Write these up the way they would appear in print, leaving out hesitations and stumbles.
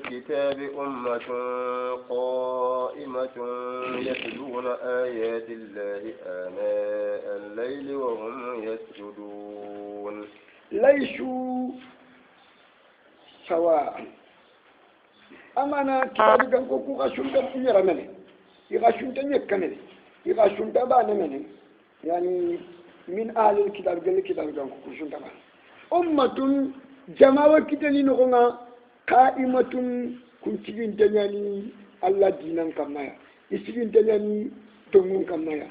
الكتاب أمة قائمة يتلون آيات الله آناء الليل وهم يسجدون ليسوا سواء أمانا كتابك كوكو غشنت نيرمني يغشنت نيكمني يغشنت بانمني يعني من أهل الكتاب قال الكتاب كوكو غشنت بان أمة جماعة كتني نغنا قائمة كنتين تنياني الله دينا كمايا يسجين تنياني تمون كمايا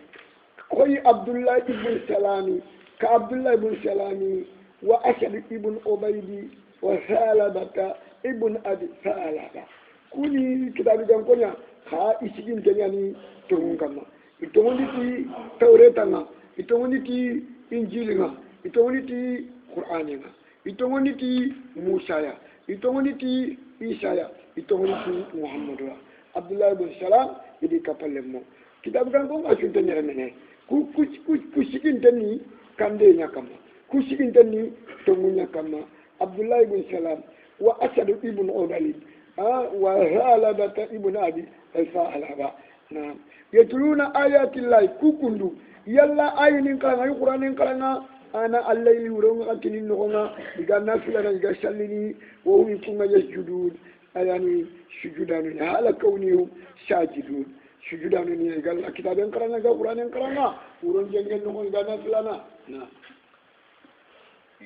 خوي عبد الله بن سلامي كعبد الله بن سلامي وأسد ابن أبيدي وثعلبة ابن أبي ثعلبة كوني كتاب كونيا خا يسجين تنياني تمون كما يتموني تي توريتنا يتموني تي إنجيلنا يتموني تي قرآننا يتموني تي موسى يتموني تي إيسايا يتموني تي محمد عبد الله بن سلام يدي كابل مو كتاب كون أشوف تنيرمنه كوشكين تني كاندينا كما كوشكين تني تمونيا كما عبد الله بن سلام وأسد ابن أبيد وثعلبة ابن أبي ثعلبة نعم يتلون آيات الله كوكندو يلا آيين كلنا القرآن كلنا أنا الليل ورون أكني نغنا إذا فلان إذا سلني وهم يكون يسجدون يعني سجودان على كونهم ساجدون سجودان قال كتاب كلنا القرآن كلنا ورون جنگل نغنا إذا فلان نعم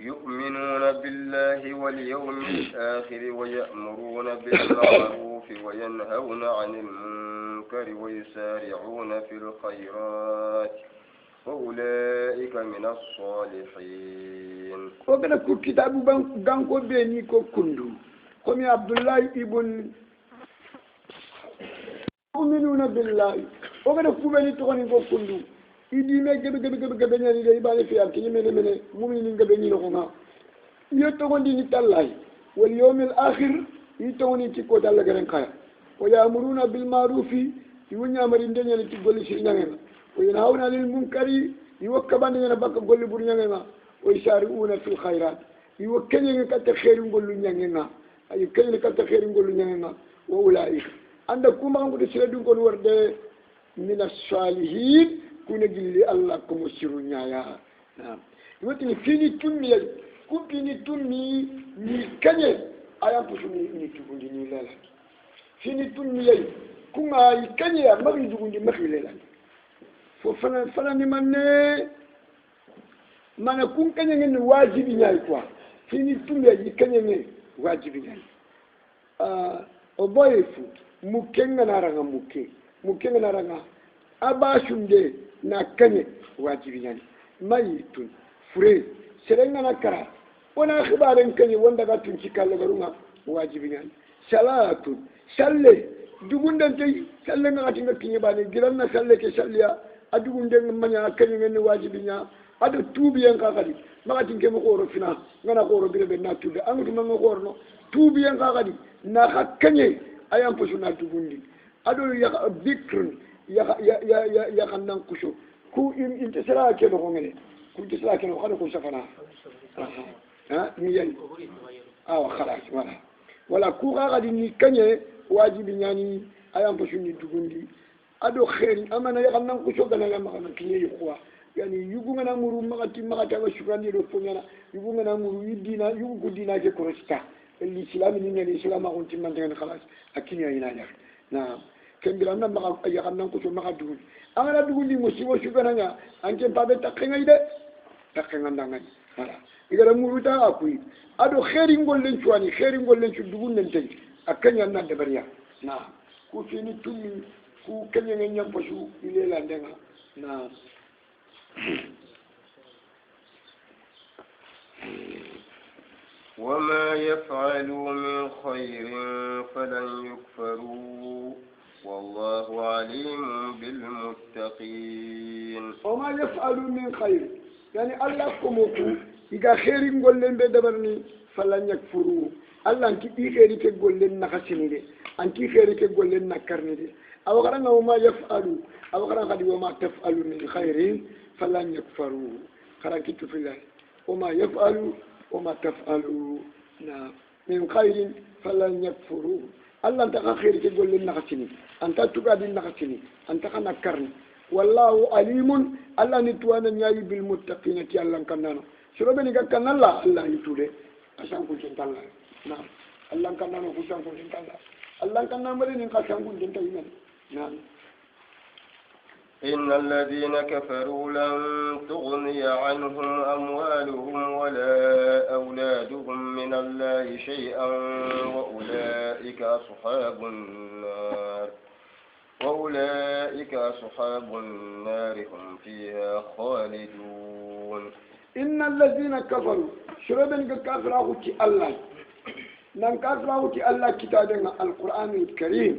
يؤمنون بالله واليوم الآخر ويأمرون بالمعروف وينهون عن المنكر ويسارعون في الخيرات وأولئك من الصالحين. وكذا كتاب بانكو بيني كندو قم عبد الله ابن يؤمنون بالله وكذا كوبني تغني كندو idi me gebe nyani de ibale fi am kini mene mu'minin gebe ni no ma yoto gondi ni tallay wal yawmil akhir yitoni ci ko dalla garen kaya wa ya'muruna bil ma'rufi yunya mari ndenya ni ci golli ci nyangena wa yanhauna lil munkari yuwakka bande na bakka golli bur nyangena wa yashari'una fil khairat yuwakkene ni katta khairu gollu nyangena ay kene katta khairu gollu nyangena wa ulaika anda kuma ngude sire dun kon worde min as-salihin kuna gilli Allah kuma shirunya ya na wati fini tunni ya kupini tunni ni kanye ayan pusu ni tugundi ni lela fini tunni ya kuma kanye ya mari tugundi mari lela fo fana ni manne mana kun kanye ni wajibi nyai kwa fini tunni ya kanye ni wajibi nyai oboyefu mukenga naranga mukenga naranga abashunde na kanye wajibi yani mayitun fure serenga na kara wana khibaren kanye wanda ga tunci kala garunga wajibi yani salatu salle dugundan tay salle nga tinga kinye bani giran na salle ke salliya adugundan manya kanye ngene wajibi nya adu tubi yan ka kadi ma tinge mo khoro fina ngana khoro birebe na tubi angu ma khoro no tubi yan ka kadi na kanye ayam posuna dugundi adu ya bikrun ya kannan kusho ku intisara ke no ngene ku intisara ke no khana ku safana ha ni yayi khalas wala ku ga ni kanye wajibi nyani ayam posuni dugundi ado khairi amana ya kannan kusho gana la makana kinye yuwa yani yugu ngana muru magati wa shukrani do fonyana yugu ngana muru yidina yugu kudina ke korosta الإسلام إن الإسلام أقول تمن تين خلاص أكيد يا إنايا نعم كم بلغنا ما يغنى كتب ما قدول أنا بقول لي مسيو شو كنا أنت بابا تكينا إذا تكينا دعنا هلا إذا رمودا أقوي أدو خيرين قول لنشواني خيرين قول لنشو دعون ننتج أكيد يا دبريا نعم كوفيني تومي كو كنيا نيا بشو إلى لندنا نعم وما يفعلوا من خير فلن يكفروا والله عليم بالمتقين. وما يفعلوا من خير يعني الله كموكو إذا خير نقول لهم بدبرني فلن يكفروا الله أنت خير تقول لهم نخسني دي أنت خير تقول لهم نكرني دي أو غرنا وما يفعلوا أو غرنا وما تفعلوا من خير فلن يكفروا خرجت في الله وما يفعلوا وما تفعلوا نعم من خير فلن يكفروه الله أنت خير تقول لنا خسني أنت تقعد لنا خسني أنت خنكرني والله عليم الله نتوانا نياي بالمتقين كي الله كنانا شو بني كنا الله يتولى عشان كل شيء الله نعم الله كنانا عشان كل شيء الله كنا مرينا عشان كل شيء نعم إن الذين كفروا لن تغني عنهم أموالهم ولا أولادهم من الله شيئا وأولئك أصحاب النار هم فيها خالدون إن الذين كفروا شربن كفروا في الله نان كفروا في الله كتابنا القرآن الكريم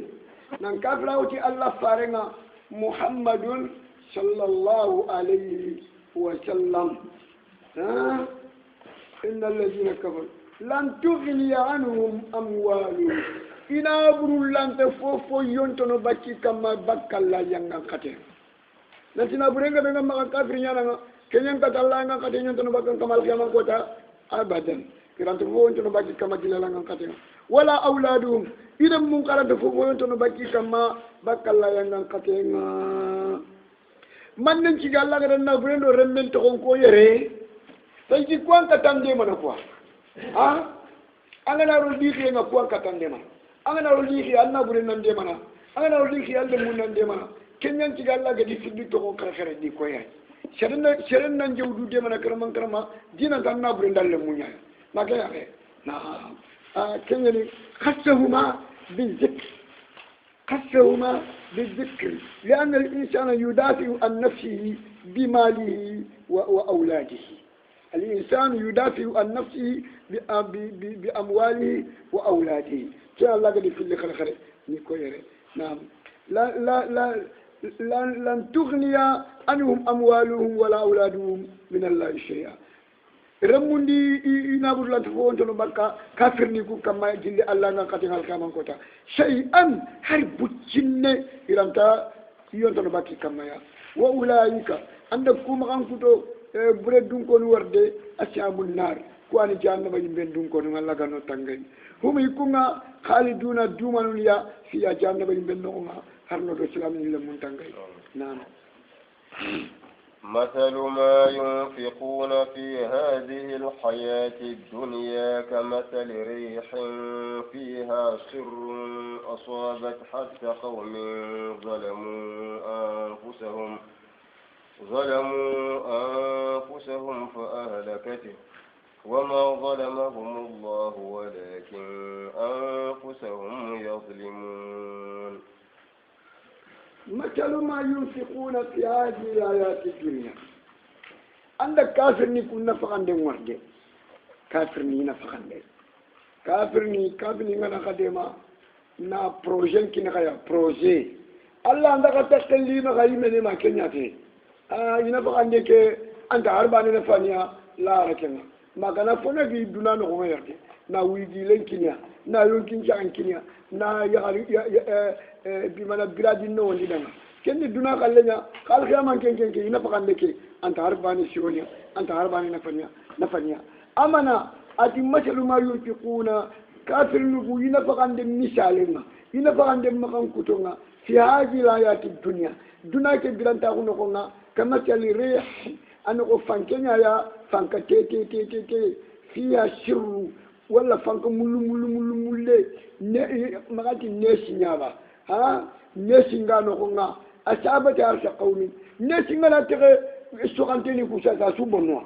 نان كفروا في الله فارنا محمد صلى الله عليه وسلم إن الذين كفروا لن تغني عنهم أموالهم إن أبرو لن تفوفو ينتنو بكي كما بكا لا ينغن قتل نسينا برنغا بنغا مغا كافرين يانا كنين قتل لا ينغن قتل ينتنو بكا كما القيامة قوتا أبدا كران تفوفو ينتنو بكي كما جلا ينغن قتل ولا أولادهم إذا منقرا تفوفو ينتنو بكي كما بكا لا ينغن قتل من ننشي قال لك رنا برنو رمين تخون كو يري فيجي كوان كتان دي منا كوا أنا نارو ديخي ينغا كوان كتان دي منا أنا نارو ديخي أنا برنو دي منا أنا نارو ديخي أنا من دي منا كنين تي قال لك دي فيدي تخون كرخير دي كوا يري شرن ننجو دي منا كرمان كرما دينا تانا برنو دال لمونيا ما كيا نعم كنين خصهما بالذكر خصهما بالذكر لأن الإنسان يدافع عن نفسه بماله وأولاده الإنسان يدافع عن نفسه بأمواله وأولاده كان الله قد في اللي خلق نيكوير نعم لن تغني عنهم أموالهم ولا أولادهم من الله شيئا رموندي ينابر لان تفوون تنو بكا كافر نيكو كما جلي الله نان قاتل الكامان كوتا شيئا هرب جنة إرانتا يون تنو باكي كما يا وأولئك عندك كوم غانكوتو برد دونكو ورد أصحاب النار كواني جهنم يمبن دونكو الله غانو تانغي هم يكونا خالدون دومانو يا في جهنم يمبن نوما هرنو دو سلام يلمون تانغي نعم مثل ما ينفقون في هذه الحياة الدنيا كمثل ريح فيها سر أصابت حتى قوم ظلموا أنفسهم فأهلكته وما ظلمهم الله ولكن أنفسهم يظلمون مثل ما ينفقون في هذه الآيات الدنيا عندك كافر نكون نفقان دي ورده كافر ني نفقان دي كافر ني غنا خديما نا بروجين كي نخيا بروجي الله عندك تخلي ما غاي من ما كنياتي ينفقان دي كي انت هربان نفانيا لا ركنا ما كان فونا في دونا نو غيرتي نا ويدي لنكينيا نا يمكن جانكينيا نا يا بمنا بلادي نو ندنا كن دونا قالنا قال خيام كن ينفقان دي كي أنت هرباني شونيا أنت هرباني نفنيا أمنا أتي مثل ما ينفقون كافر نبو ينفق عند مثالنا ينفق عند مكان كتونا في هذه الآيات الدنيا دنا كبيران تاغونا كمثل ريح أنا فانكنا يا فانك تي فيها شر ولا فانك مل مغاتي نيسينيابا نيسينغا نكونا أصابت عرش قوم نيسينغا لا تغي سوغانتيني كوسا سوبونوا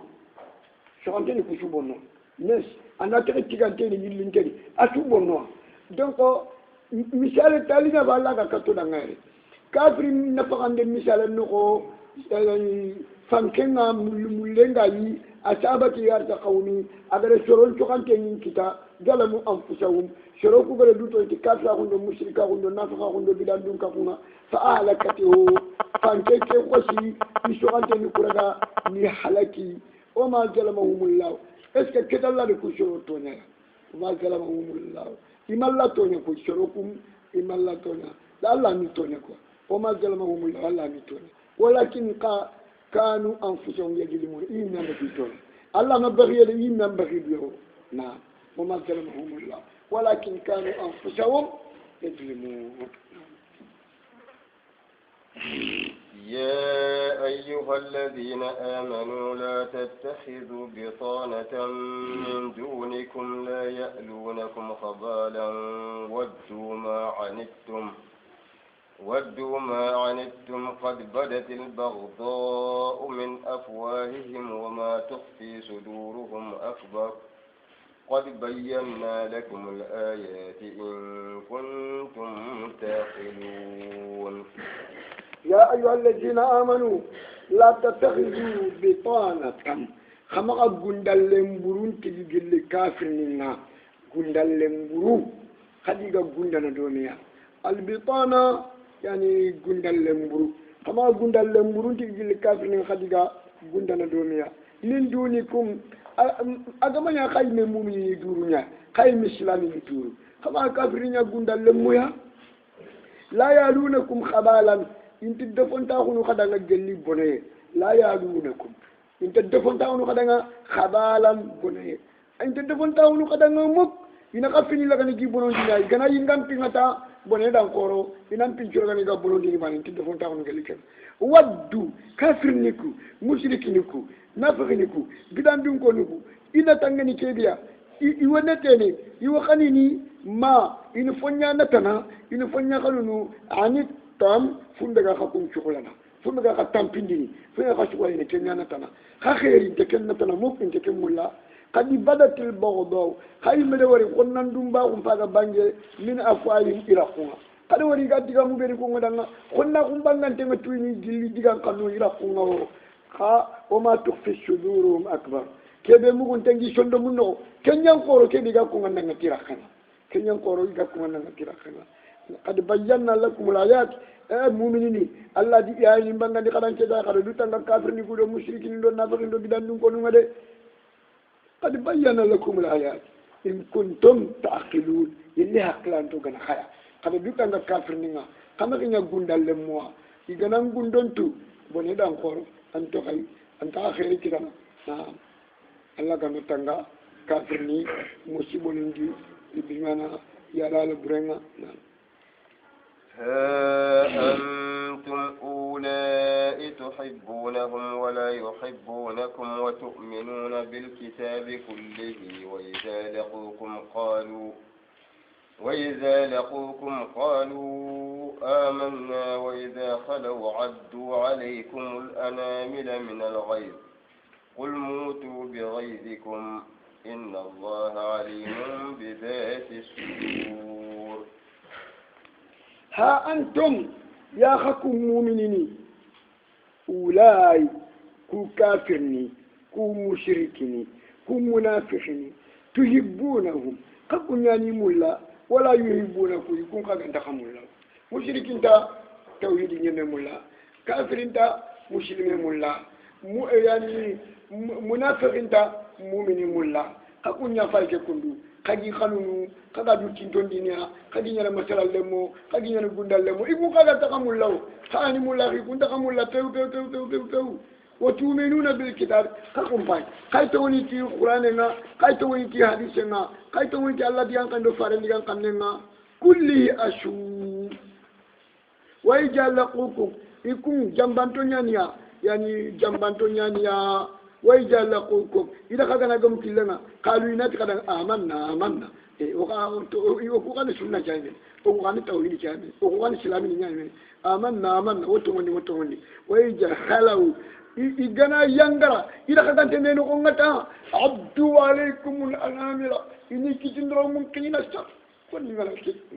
سوغانتيني كوسوبونوا نيس أنا تغي تيغانتيني يلينتيني أسوبونوا دونك مثال تالينا بالا كاتو دانغاري كافري نفقان دي مثال نكو فانكنا ملنغا يي أصابت عرش قوم أغر سورون سوغانتيني كيتا ظلموا أنفسهم شروكو غير دوتو كافر غوندو مشركا غوندو نافقا غوندو بيدان دونكا كونا فأهلكته فانكيكي خوشي يسوغانتي نكورغا ني حلكي وما ظلمهم الله اسكا كده الله لكو شروع تونيا وما ظلمهم الله إما الله تونيا كو شروكم إما الله تونيا لا الله ني تونيا كو وما ظلمهم الله الله ني تونيا ولكن كانوا أنفسهم يظلمون إيمان بيتون الله ما بغي إيمان بغي بيو نعم وما ظلمهم الله ولكن كانوا أنفسهم يظلمون. يا أيها الذين آمنوا لا تتخذوا بطانة من دونكم لا يألونكم خبالا ودوا ما عنتم قد بدت البغضاء من أفواههم وما تخفي صدورهم أكبر قد بينا لكم الآيات إن كنتم تعقلون. يا أيها الذين آمنوا لا تتخذوا بطانة خمق غندال لمبرون تجيل كافر لنا غندال لمبرون خديجة غندنا دنيا البطانة يعني غندال لمبرون خمق غندال لمبرون تجيل كافر لنا خديجة غندنا دنيا من دونكم أجمعنا خايم مؤمن يدورنا خايم إسلام يدور خمق كافرين غندال لمويا لا يالونكم خبالا inti defonta hunu kadanga gelli bonaye la yalunakum inti defonta hunu kadanga khabalan bonaye inti defonta hunu kadanga muk ina kafini la kana gi bonon dina gana yingam pingata bonaye dan koro ina pinchoro kana ga bonon dina man inti defonta hunu gelli ken waddu kafirniku mushrikiniku nafiqiniku bidandun ko nuku ina tangani kebiya iwanetene iwakanini ma ina fonya natana ina fonya kanunu anit tam fundaga khakun chukulana fundaga khatam pindini fundaga khashwai ne kenyana tana khakhiri te kenna tana mufin te kemulla qadi badatil baghdaw khay mede wari konnan dum ba kum faga bange min afwalin iraquna kada wari gadiga mu beri ko ngodanga konna kum bangante ma tuyni gilli diga kanu iraquna o kha o ma tukhfi sudurum akbar kebe mu gon tangi sondo munno kenyan koro kebe ga ko ngana tirakana kenyan koro ga ko ngana tirakana قد بينا لكم الآيات مؤمنين الله دي يعني بنا دي كلام كذا كذا دوتان كافر نقول مشركين دون نافقين دون بدان دون كونوا ده قد بينا لكم الآيات إن كنتم تعقلون اللي عقلان تو كنا خيا كذا دوتان كافر نينا كما كنا غندال لموا يجنا غندون تو بني دان كور أنتو خي أنت آخر كذا نعم الله كنا تانغا كافر ني مصيبون دي بمعنى يلا لبرنا نعم. ها أنتم أولئك تحبونهم ولا يحبونكم وتؤمنون بالكتاب كله وإذا لقوكم قالوا آمنا وإذا خلوا عدوا عليكم الأنامل من الغيظ قل موتوا بغيظكم إن الله عليم بذات الصدور. ها أنتم يا خكم مؤمنين أولاي كو كافرني كو مشركني كو منافقني تحبونهم ككن يعني مولا ولا يحبونكم يكون كان دخم مولا مشركين تا توحيد نيم مولا كافرين تا مسلمين مولا يعني منافقين تا مؤمنين مولا ككن يفايك كندو kagi khanunu kaga du tinton dinia kagi nyana masala lemo kagi nyana gundal lemo ibu kaga takamullaw khani mullahi gunda kamulla tew wa tu'minuna bil kitab kakum pai kay tawni ti qur'an nga kay tawni ti hadith nga kay tawni ti allah diyan kan do fare digan kan nga kulli ashu wa ijalaqukum ikum jambanto nyania yani jambanto nyania وإذا لقوكم إذا خدنا قوم كلنا قالوا ينات خدنا آمنا وقال سنة جامين وقال توحيد جامين وقال سلام جامين آمنا وتمني وإذا خلوا إجنا ينغرا إذا خدنا تنينو قنغتا عبدوا عليكم الأنامل إني كتندرو ممكن ينسى كل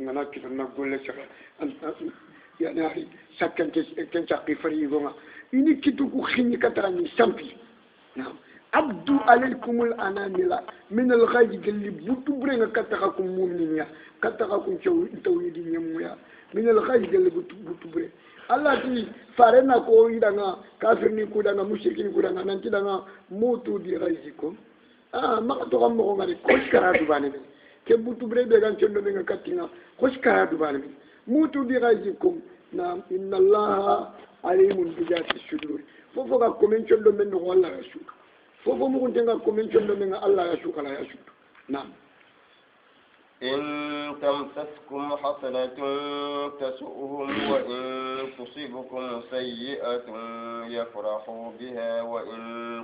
ما كده نقول لك يعني سكن كنشاقي فريقنا إني كتوكو خيني كتراني سامبي نعم عبدوا عليكم الأنامل من الغاج اللي بتبرنا كتاكم مؤمنين كتاكم توحيدين يا من الغاج اللي بتبرنا الله تي فارنا كو يدانا كافرني كودانا مشركين كودانا نانتي دانا موتو دي غايزكم ما تقوم مو غاري كوش كرادو باني كي بتبرنا بيغان تشندو بيغا كاتينا كوش كرادو باني موتو دي غايزكم نعم إن الله عليم بذات الصدور fofo ga komen chondo men no Allah ya shuka fofo mu kuntenga komen chondo men Allah ya shuka la ya shuka naam إن تمسسكم حسنة تسؤهم وإن تصبكم سيئة يفرحوا بها وإن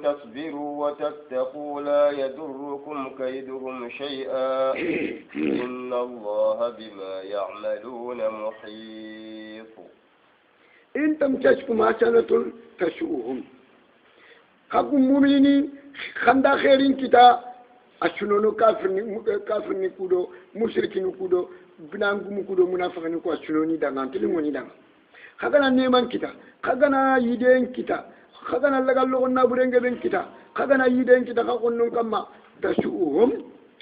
تصبروا وتتقوا لا يضركم كيدهم شيئا إن الله بما يعملون محيط إن تمسسكم حسنة تسؤهم خاكم مؤمنين خندا خيرين كتا أشنونو كافرني كودو مشركين كودو بنانغم كودو منافقين كودو أشنوني دعان تلموني دعان خاكنا نيمان كتا خاكنا يدين كتا خاكنا لغالو نابرنج بين كتا خاكنا يدين كتا خاكونو كما تسؤهم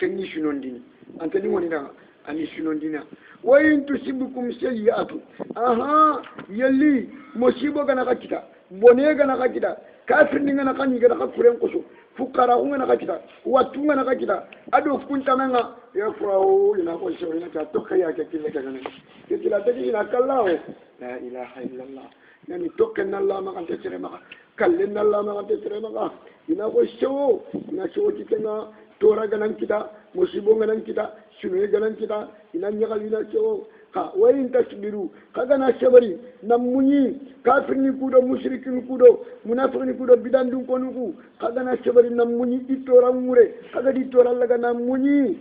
كني شنون دين أنت لموني دعان أني شنون دينا وإن تصيبكم سيئة يلي مصيبة كنا كتا بنيه كنا كتا kafir ni ngana kanyi gada kakuren kusu fukara ngana kakita watu ngana kakita ado kunta nanga ya furao ina ko so ina ta tokka ya ke kille ka ngana ke kila tadi ina kallahu la ilaha illallah yani tokka nalla ma kan tere ma kallen nalla ma kan tere ma ina ko so ina so titenga tora ganan kita musibo ganan kita sunu ganan kita ina nyagal ina so ka wayin tasbiru kaga na shabari namuni kafirni kudo mushrikin kudo munafiqni kudo bidandun konuku kaga na shabari namuni ditora mure kaga ditora laga namuni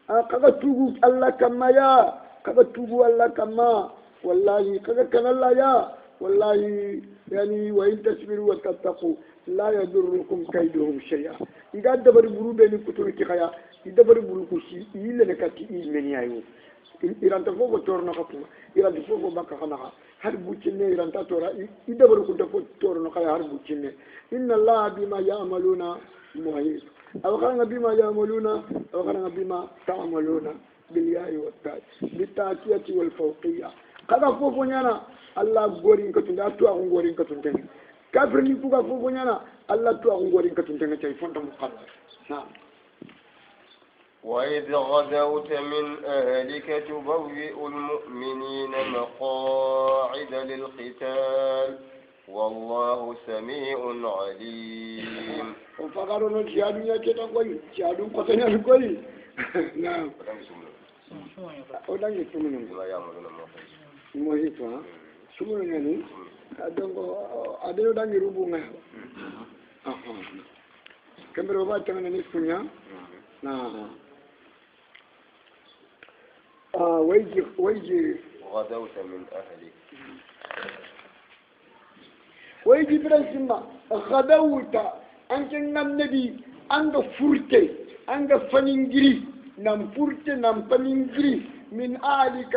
kaga tugu Allah kamaya kaga tugu Allah kama wallahi kaga kanalla ya wallahi yani wayin tasbiru wa tattaqu la yadurrukum kayduhum shay'a iga dabari buru be ni kuturu ki khaya idabari buru ku shi ile ne kati ilmeni ayu iranta fofo torno kapuma iranta fofo bakka khanaha har buccinne iranta tora idabaru kunta fo torno kaya har buccinne inna allaha bima ya'maluna muhit aw kana bima ya'maluna aw kana bima ta'maluna bil ya'i wat ta bitaqiyati wal fawqiyya kaga fofo nyana allah gorin ka tunda to ko gorin ka tunda kafir ni fuga fofo nyana allah to ko gorin ka tunda tay fonta mu khala na وإذ غدوت من أهلك تبوئ المؤمنين مقاعد للقتال والله سميع عليم وفقرنا جهادون يا كده كوي جهادون قتنا كوي نعم ودان يسمون موهيتو ها سمون يعني adongo adeno dangi rubunga kamera ba tangana ni sunya na ويجي غدوت من أهلك ويجي برنسما غدوت أنك النبي أنك فرتي أنك فننجري نم فرتي نم فننجري من أهلك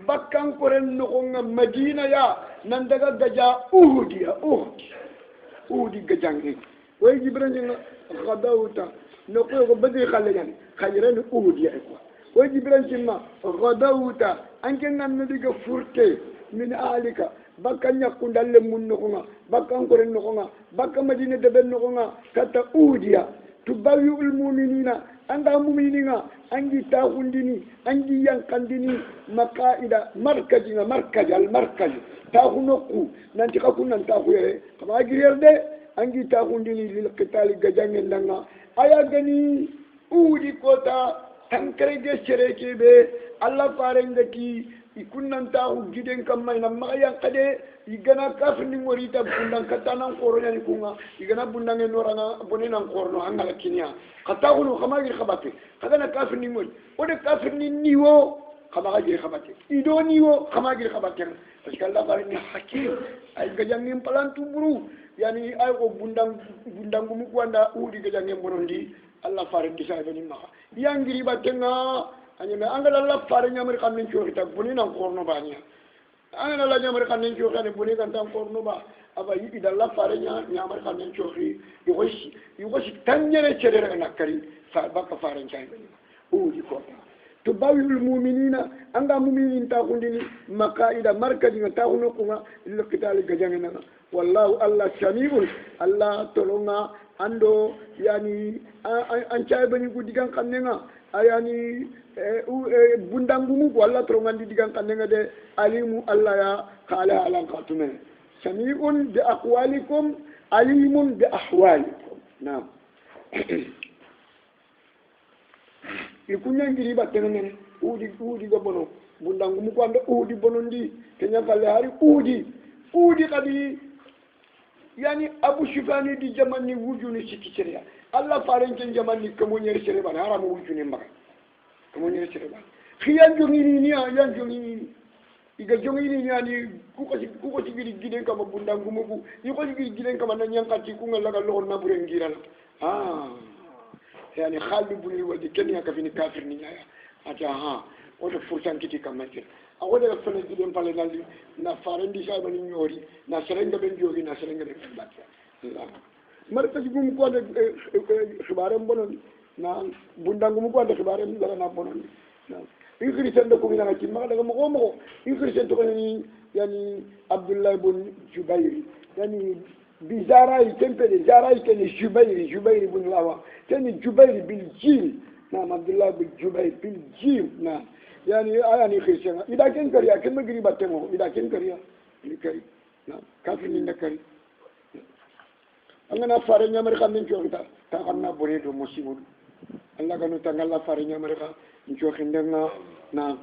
بكان قرن نقوم مدينة يا نندقى جا أهدي جانجي ويجي برنسما غدوت نقول بدي خلينا خيرين أهدي أكوا وجبران سما غدوتا أنك نمديك فرتي من أهلك بكا نكون دل من نخونا بكا نكون نخونا بكا مدينة دبن نخونا كتا أوديا تباوي المؤمنين عند المؤمنين عند تاخندني عند ينقندني مقائد مركز المركز تاخنوكو نانتي كنا نتاخوي كما غير ده عند تاخندني للقتال جاجان لنا ايا غني أودي كوتا tankarege sereke be alla farenga ki ikunnanta ugiden kamma ina magayan kade igana kafni ngorita bundan katana koronya ni kunga igana bundan noranga bonena korno angala kinya kata kunu khamagi khabate kadana kafni ngori ode kafni niwo khamagi khabate ido niwo khamagi khabate parce que alla farenga hakim ay gajangim palantu buru yani ay ko bundan gumu kwanda udi gajangim bonondi Allah faring kisah ini maka yang giri batenga hanya me anggal Allah faring yang mereka mencuri kita bunyi nang korno banyak anggal Allah yang mereka mencuri kan bunyi kan tang korno ba apa ini Allah faring yang mereka mencuri yukosi tanya ne cedera nak kari baka faring cai ini di kota tubawil mu'minina anga mu'minin ta kundini maqaida markadi ta kunukunga illa kitali gajangena wallahu Allah samiun Allah tolonga ando yani an chay bani ku digan kannenga ayani bundangumu ko Allah trongandi digan kannenga de alimu Allah ya kala alan qatume sami'un bi aqwalikum alimun bi ahwalikum naam ikunya ngiri batene udi ga bono bundangu mu ko anda udi bonondi kenya falle hari udi kadi yani abu shufani di jamani wujuni sikiceriya Allah faren ken jamani kamo nyere sere bana haram wujuni mbaka kamo nyere sere bana khiyan jongini ni yan jongini iga jongini ni ani kuko sigiri giden kama bundangu muku yiko sigiri giden kama na nyankati ku ngala lo na bure ngiral yani khalid bin walid kenya ka fini kafir ni ya ata oto fursan kiti kamate awode la fana giden pale nalli na farendi sa bani nyori na serenga ben jogi na serenga ben batta Allah marta gum ko de khibaram bonon na bundangu mu ko de khibaram dara na bonon ikri sen ko mina ci ma daga mo ikri sen to ni yani abdullah ibn jubair yani bi zarai tempele zarai ken jubair ibn lawa ken jubair bil jim na abdullah ibn jubair bil jim na yani ayani khirshana ida ken kariya ken magri battemo ida ken kariya ni kari na kafir ni nakari angana fare nyamari xam ni ciota ta xamna bore do musibu Allah ganu tangalla fare nyamari xam ni ci xindenga na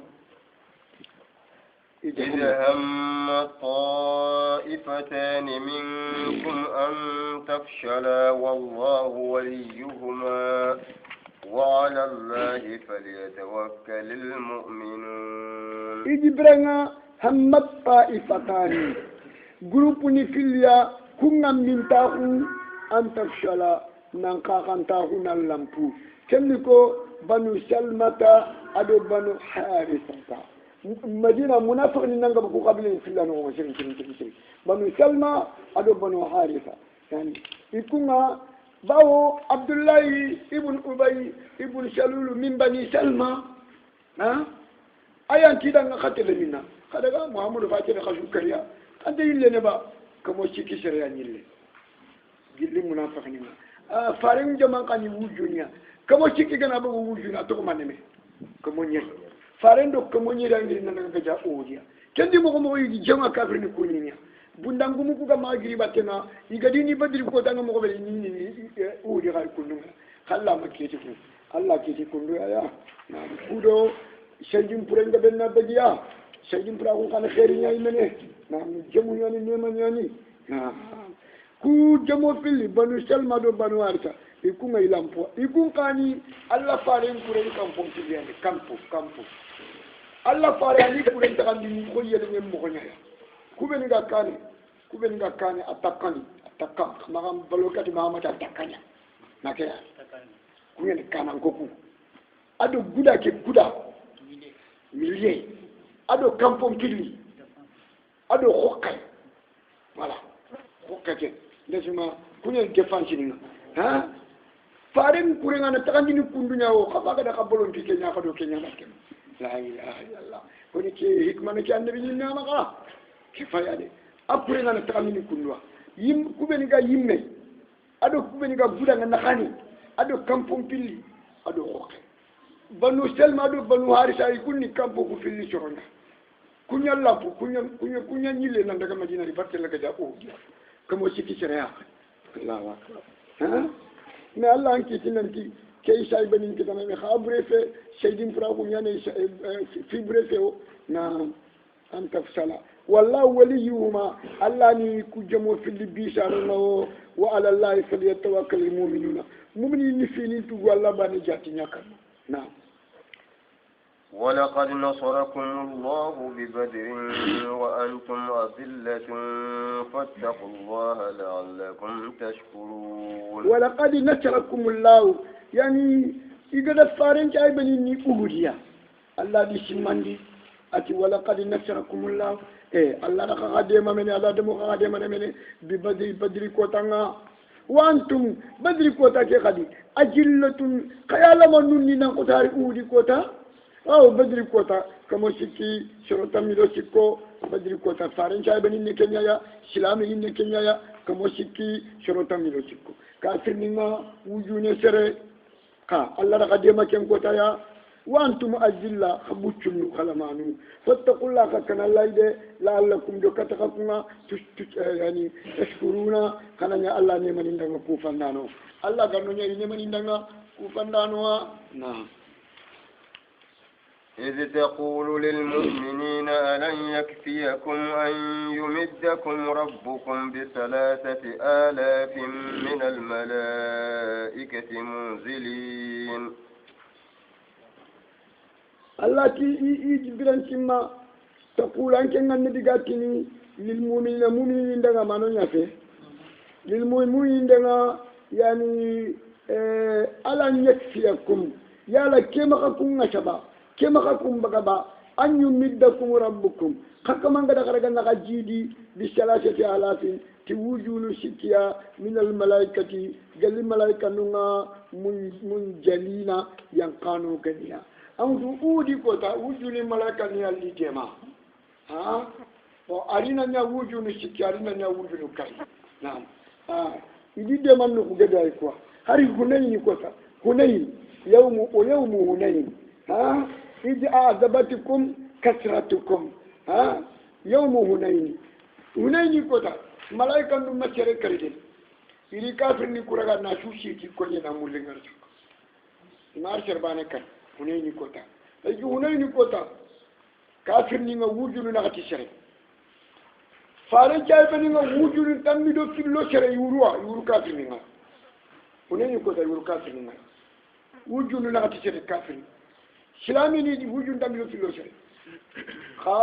إذ هم طائفتان منكم أن تفشلا والله وليهما وعلى الله فليتوكل المؤمنون إجبرنا هم طائفتان جروب نفيليا كنا من تاخو أن تفشلا ننقاقن تاخو نلمبو كمنكو بنو سلمة أدو بنو حارثة مدينة منافق ننقب قبل فيلا نو شرين بنو سلمة أدو بنو حارثة يعني يكون باو عبد الله ابن أبي ابن سلول من بني سلمى أيان كده نخطر لنا خدعا محمد فاتح خشوع كريا أنت يلي نبا كموشي كسر يلي جل منافقين فارين جمان كان يوجونيا كموشي كنا أبو وجونا تكو ما نمي كمونيا فارين دو كمونيا رانجي نانجا أوديا كندي مكمو يجي جما كافرين كونيا bundangu muku ga magiri batena igadi ni badri ko tanga mo ko be ni udi gal kunu khalla maketi fu Allah kiti kundu ya na kudo shajim purenga benna bagiya shajim pura ko kana khairi nyai mene na jamu nyani nema nyani na ku jamo fili banu salma do banu arta iku ngai lampo iku kani Allah faren kuren kampo tibiyani kampo Allah fare ani kuren takandi ko yele ngem mo ko nyaya kubeni ga kane atakkan magam balokati mahamata atakanya nakaya kuyeni kana ngoku ado guda ke guda millier ado kampong kili ado hokkay voilà hokkake ndesuma kunyen défense ni ha faren kurenga na takandi ni kundunya o kabaga da kabolon ti kenya kado kenya nakem la ilaha illallah koni ke hikmana ke annabi ni nama ka kifaya de apure ngana takamini kundwa yim kubeni ga yimme ado kubeni ga guda ngana khani ado kampong pilli ado xoxe banu selma ado banu harisa ikunni kampo ku filli choronga kunya lapu kunya nyile na daga madina ri batte laga ja o kamo siki sereya Allahu akbar ha me Allah anki tinan ki kay say banin ki tamame khabre fe shaydin fra ko nyane fi brefe o na an tafsala والله وليهما الله ني كجمو في البيشار نو وعلى الله فليتوكل المؤمنون مؤمنين فيني تو والله بان جاتي نياكا نعم ولقد نصركم الله ببدر وأنتم أذلة فاتقوا الله لعلكم تشكرون ولقد نصركم الله يعني إذا فارن جاي بني أهوديا الله دي سماندي أتي ولقد نصركم الله الله رخا قديما من الله دمو قديما من ببدر كوتانا وانتم بدر كوتا كي خدي أجلة خيال منوني نقطار أودي كوتا أو بدر كوتا كما شكي شروطا ميلو شكو بدر كوتا فارن شاي بني نكنيا يا سلامي نكنيا يا كما شكي شروطا ميلو شكو كافر نينا وجوني سري الله رخا قديما كم كوتا يا وأنتم أذلة خبوتشم خلمانو فاتقوا الله كان الله يد لعلكم دكتكم يعني تشكرون كان يا الله نيمان إندنا كوفندانو الله كانوا نيمان إندنا كوفندانو نعم إذ تقول للمؤمنين ألن يكفيكم أن يمدكم ربكم ب3 آلاف من الملائكة منزلين الله كي يجبرن سما تقول أنك النبي قاتني للمؤمنين مؤمنين دعنا ما نيافه للمؤمنين دعنا يعني ألن يكفيكم يا لكيما كم نشبا كما كم بقبا أن يمدكم ربكم كما قد خرجنا قجيدي ب3 آلاف توجون سكيا من الملائكة قال الملائكة نونا منجلين ينقانوا كنيا أنتو أودي كوتا وجون الملائكة نيا لجما ها وأرينا نيا وجون سكيا أرينا نيا وجون كاي نعم إذا دمان نقول كوا هاري هنين كوتا هنين يوم هنين ها إذ أعذبتكم كثرتكم يوم هنين كوتا ملائكة نما شرك كريدين إذا كافر نكورا ناشوشي كي كوني نامولين غرسك نار شربانة كان هنين كوتا لكن هنين كوتا كافر نيغا وجود نغتي شرك فارن جايب نيغا وجود تاميدو كيلو شرك يورو كافر نيغا هنين كوتا يورو كافر نيغا وجود نغتي شرك كافر سلامي ني وجود تاميدو كيلو شرك خا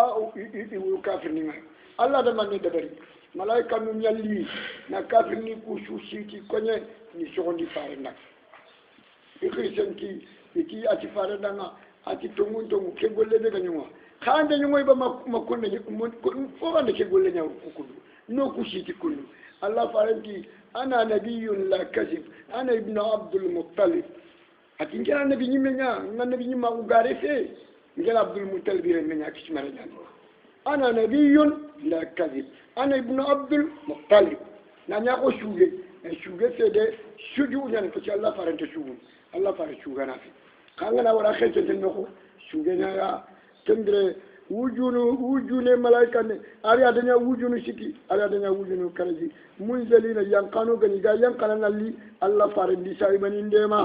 يورو كافر نيغا الله دمان ندبري malaika nu nyalli na kafir ni ku shushiti konye ni shogondi fare nak ikhrisen ki ati fare danga ati tongun ke golle be ganyuma khande nyumoy ba makonde fo bande ke golle nyaw kukundu no ku shiti kullu allah fare ki ana nabiyyun la kazib ana ibnu abdul muttalib ati ngena nabi nyimenya nabi nyima ugare fe ngena abdul muttalib re menya kishmara nyani أنا نبي لا كذب أنا ابن عبد المطلب نانيا كو شوغي شوغي سيدي شوجو يعني كتي الله فارنت شوغو الله فارنت شوغا نافي كانغنا ورا خيتو تنكو شوغي نيا تندري وجوني ملائكة أري أدنيا وجوني شكي أري أدنيا وجوني كرزي منزلين ينقانو غني غا ينقانا لي الله فارنت دي سايبن اندما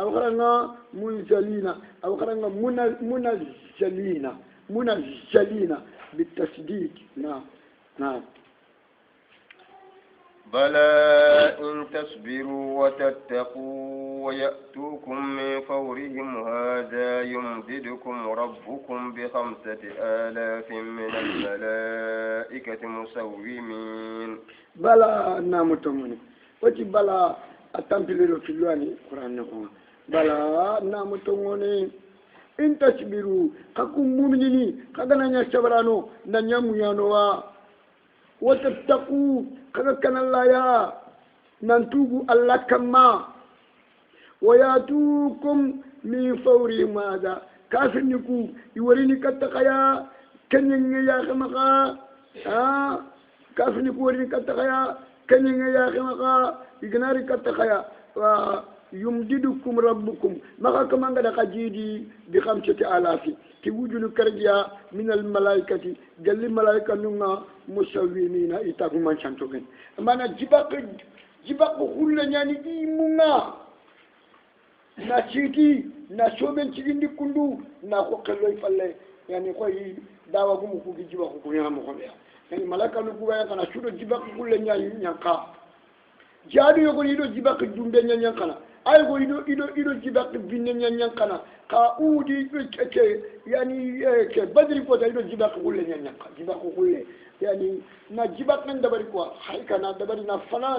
أو خرنا منزلين أو خرنا منزلين بالتسديد نعم بلى إن تصبروا وتتقوا ويأتوكم من فورهم هذا يمددكم ربكم ب5,000 من الملائكة مسومين بلى نعم تمني وتي بلى التمثيل في اللواني قرآن بلى نعم تمني إن تصبروا ككم مؤمنين كذا نشبرانو ننيمو يانوا وتتقوا كان الله يا ننتوبوا الله كما وياتوكم من فور ماذا كافر نكو يوريني كتقيا كنين يا خمقا كافر نكو يوريني كتقيا كنين يا خمقا يغناري كتقيا يمددكم ربكم ما كمان قد قجيدي ب5,000 توجد كرجيا من الملائكة قال الملائكة نونا مسومين إتاكم من شانتوكين أما أنا جباك كل يعني إيمونا ناشيتي ناشومن تيجي كندو ناخو كلوي فله يعني خوي دعواكم كوكي جباك كوكي مخميا يعني ملائكة نقول كنا شو جباك كل يعني نكا جادو يقول يدو جباك جنبه نكنا aygo ido jibak binne nyanyan kana ka udi ke yani ke badri ko ido jibak gulle nyanyan ka jibak gulle yani na jibak nan dabari ko hay kana dabari na fana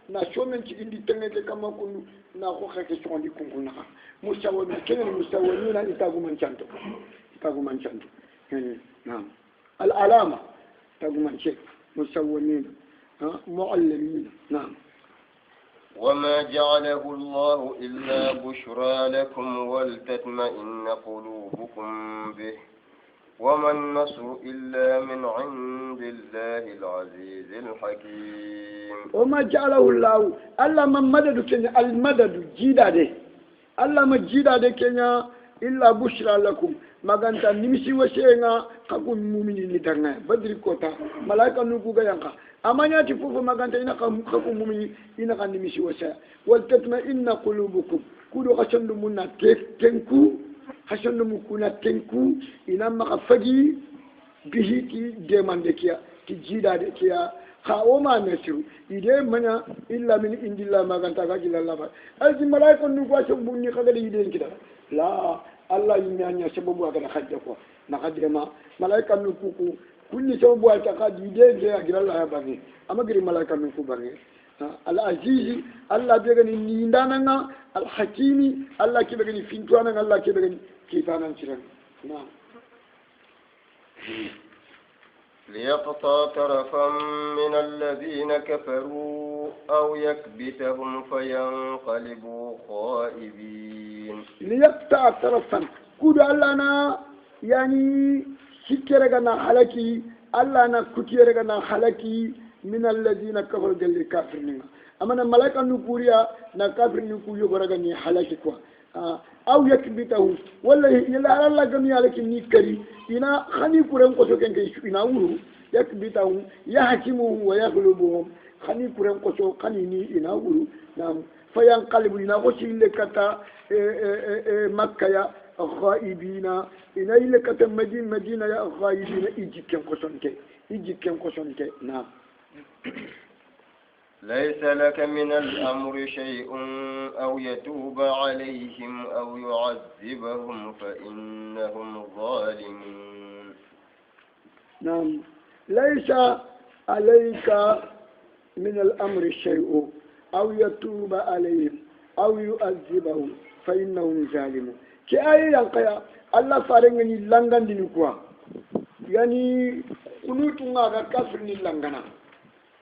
na shomen ci indi tengete kama kunu na ko xeke sondi kungu na musawami kenen musawamina itagu man chanto نعم العلامة تقوم شيء مسومين معلمين نعم وما جعله الله إلا بشرى لكم ولتطمئن قلوبكم به وما النصر إلا من عند الله العزيز الحكيم وما جعله الله ألا من مدد كنيا المدد جيدا ده ألا ما جيدا ده كنيا إلا بشرى لكم ما كانت نمشي وشينا كقول مؤمنين لتنا بدري كوتا ملاك نوكو ينقى أما يأتي فوق ما كانت إنا كقول مؤمنين إنا كان نمشي وشيا ولتطمئن قلوبكم كلوا خشن منا تنكو خشن مكونا تنكو إنا ما خفجي به كي دمان دكيا كي جيدا دكيا خاوما نسرو إذا منا إلا من عند الله ما كانت كاجل الله أجي ملاك نوكو أشوف بني خدري يدين كده لا الله يميانيا سببوا كذا خدكوا نقدر ما ملاك نوكو كل سببوا تكاد يدين كده أجل الله يبغي أما غير ملاك نوكو بغي العزيز الله بيغني نيندانا الحكيمي الله كيبغني فينتوانا الله كيبغني كيفانا نشرن نعم ليقطع طرفا من الذين كفروا أو يكبتهم فينقلبوا خائبين ليقطع طرفا كود الله نا يعني شكرغنا حلكي الله نا كتيرغنا حلكي من الذين كفروا جل الكافرين أما الملائكة نقوليا نكافر نقولي برغني حلكي كوا أو يكبتهم ولا يلا الله جميع لكن نكري إنا خني كورن قصو كن كيشونا ورو يكبتهم يحكمهم ويغلبهم خني كورن قصو خني ني إنا ورو نعم فينقلب إنا قصي لكتا مكة يا غائبين إنا لكتا مدينة يا غائبين إيجي كن قصون كي نعم ليس لك من الأمر شيء أو يتوب عليهم أو يعذبهم فإنهم ظالمون نعم ليس عليك من الأمر شيء أو يتوب عليهم أو يعذبهم فإنهم ظالمون كأي ينقيا الله فارغني لنغان دينكوا يعني قنوتنا كافر لنغانا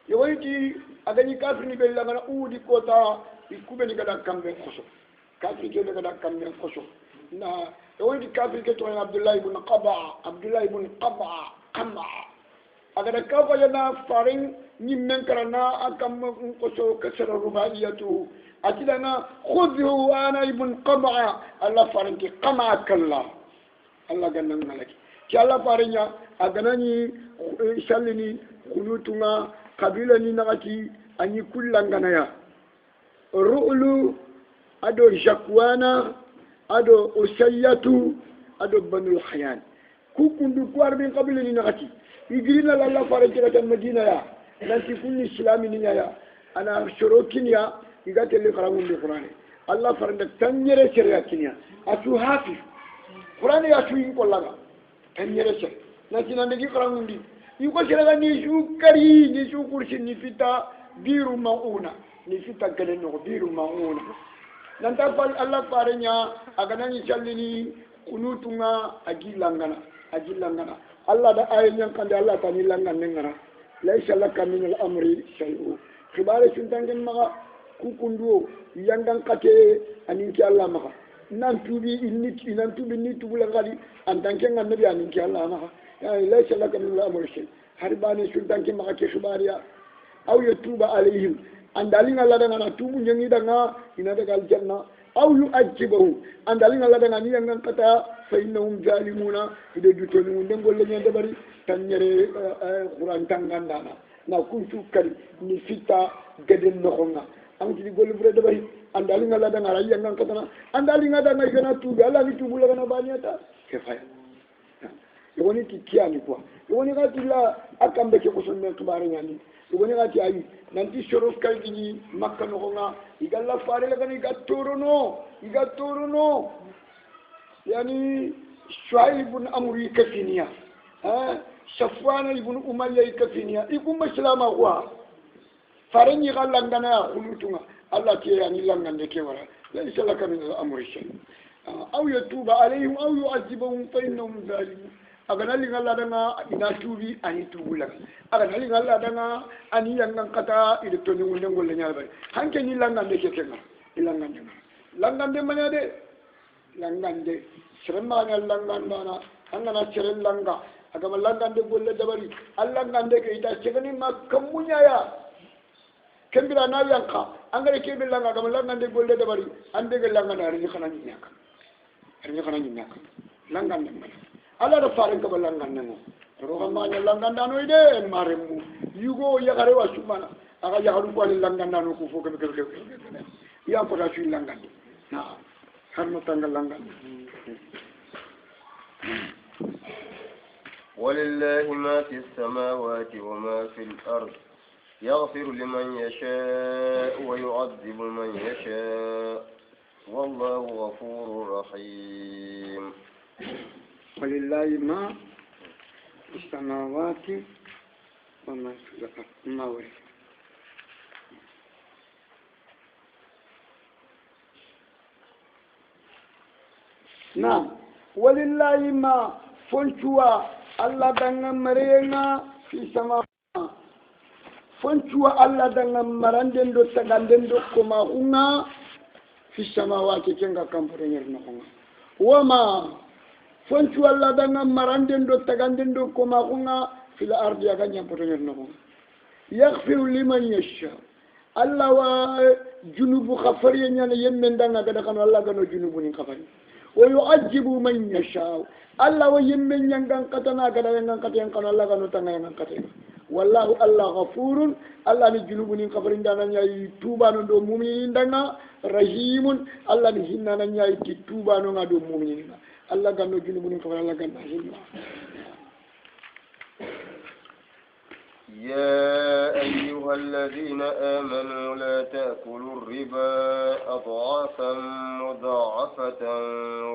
يويتي أغني كافر بلغنا أودي كوتا يكوبني كذا كم بين خشو كافر كذا كذا كم بين خشو نا يويتي كافر كتوين عبد الله بن قبع أغنى كافر ينا فارين نمن كرنا أكم خشو كسر رباعيته أكيدنا خذه أنا ابن قبع الله فارين كي قمع كلا الله جنن ملك كي الله فارين يا أغنى شالني خلوتنا kabila ni nakati anyi kullangana ya ru'lu ado jakwana ado usayatu ado banul hayan kukundu kwar bin kabila ni nakati igirina lalla fara kira tan madina ya nanti kunni islami ni ya ana shorokin ya igate le karamun de qur'ani allah faranda tanyere shari'a kinya atu hafi qur'ani ya tuin kollaga tanyere shari'a nanti nande gi karamun di yuko shiraga ni shukari ni shukurshi ni fita biru mauna ni fita gane no biru mauna nanta fal Allah farenya agana ni challini kunutunga agilangana Allah da ayen yang kan Allah tani langan ngara laysa laka min al-amri shay'u khibare suntangen maga kukundu yangang kate aninki Allah maga nan tubi ni tubula ngali antanke ngannabi aninki Allah maga ليس لك من الأمر شيء هرباني سلطان كما كشباريا أو يتوب عليهم أن دالين الله دعنا توب ينعي دعنا إن هذا الجنة أو يعذبهم أن دالين الله دعنا نيان كتا فإنهم ظالمون إذا جتوني من دعوة لين دبري تنيري قرآن تانغان دانا نكون سكري نفيتا قدم نخونا أم تدي قول بريد دبري أن دالين الله دعنا رأي ينعي كتنا أن دالين الله دعنا يكنا توب الله نتوب لغنا بانياتا كفاية yoni ki kiani kwa yoni gati la akambe ke kusun men tubare nyani yoni gati ayi nanti shorof kay dini makka no nga igalla faare la gani gatoro no yani shuaib ibn amri kafiniya safwan ibn umayya kafiniya ikum islama kwa faare ni galla ngana khulutunga allah ke yani langande ke wara laysa laka min al-amri shay aw yatuba alayhim aw yu'adhibuhum fa innahum zalimun agana li ngalla danga ina tubi ani tubula agana li ngalla danga ani yangan kata ide to nyungu ngol nyal bay hanke ni langande ke kenga langande manade langande sirma ngal langanda angana sirel langa agama langande golle dabari allangande ke ita cegani makkamunya ya kembira na yanka angare ke bilanga agama langande golle dabari ande ge langanda ari khana ni nyaka arnya kana nyinya langan nem ala da faran ka langan nem ro ga ma nya langan dano ide maremu yugo ya gare wa subana aga ya halu ko langan dano ko fo ke ya ko da shi langan na har mutanga langan ولله ما في السماوات وما في الأرض يغفر لمن يشاء ويعذب من يشاء والله غفور رحيم ولله ما في السماوات وما في الأرض نعم ولله ما فنشوا الله دعنا مرينا في سما فنشوا الله دعنا مرندن دو تغندن دو كما هنا في السماوات كنغا كمبرين يرنقنا وما فنشوا الله دعنا مرندن دو تغندن دو كما هنا في الأرض يغني كمبرين يرنقنا يغفر لمن يشاء الله وجنوب خفرين يعني يمن دعنا كذا كانوا الله كانوا جنوبين خفرين ويعجب من يشاء الله ويمن ينغان قتنا كذا ينغان قتنا كانوا الله كانوا تنا ينغان قتنا والله الله غفور الله لجنوبين خفرين دانا ياي توبا ندو مؤمنين دانا رحيم الله نهينا ياي توبا ندو مؤمنين الله كانوا جنوبين خفرين الله كانوا رحيم يا أيها الذين آمنوا لا تأكلوا الربا أضعافا مضاعفة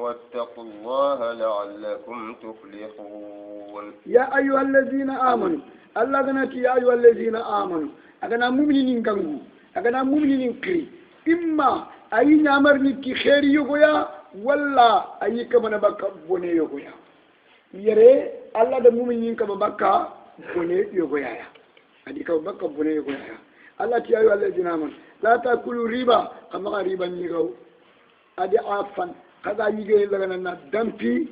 واتقوا الله لعلكم تفلحون يا أيها الذين آمنوا الله قالت يا أيها الذين آمنوا أنا مؤمنين كانوا أنا مؤمنين كري إما أي نعمر نكي خير يغويا ولا أي كمان بكا بني يغويا يرى الله ده مؤمنين كمان بكا بني يغويا adi ka bakka bune ko ya Allah ti ayu alladina amanu la takulu riba kama riba ni gaw adi afan kaga yige laga na dampi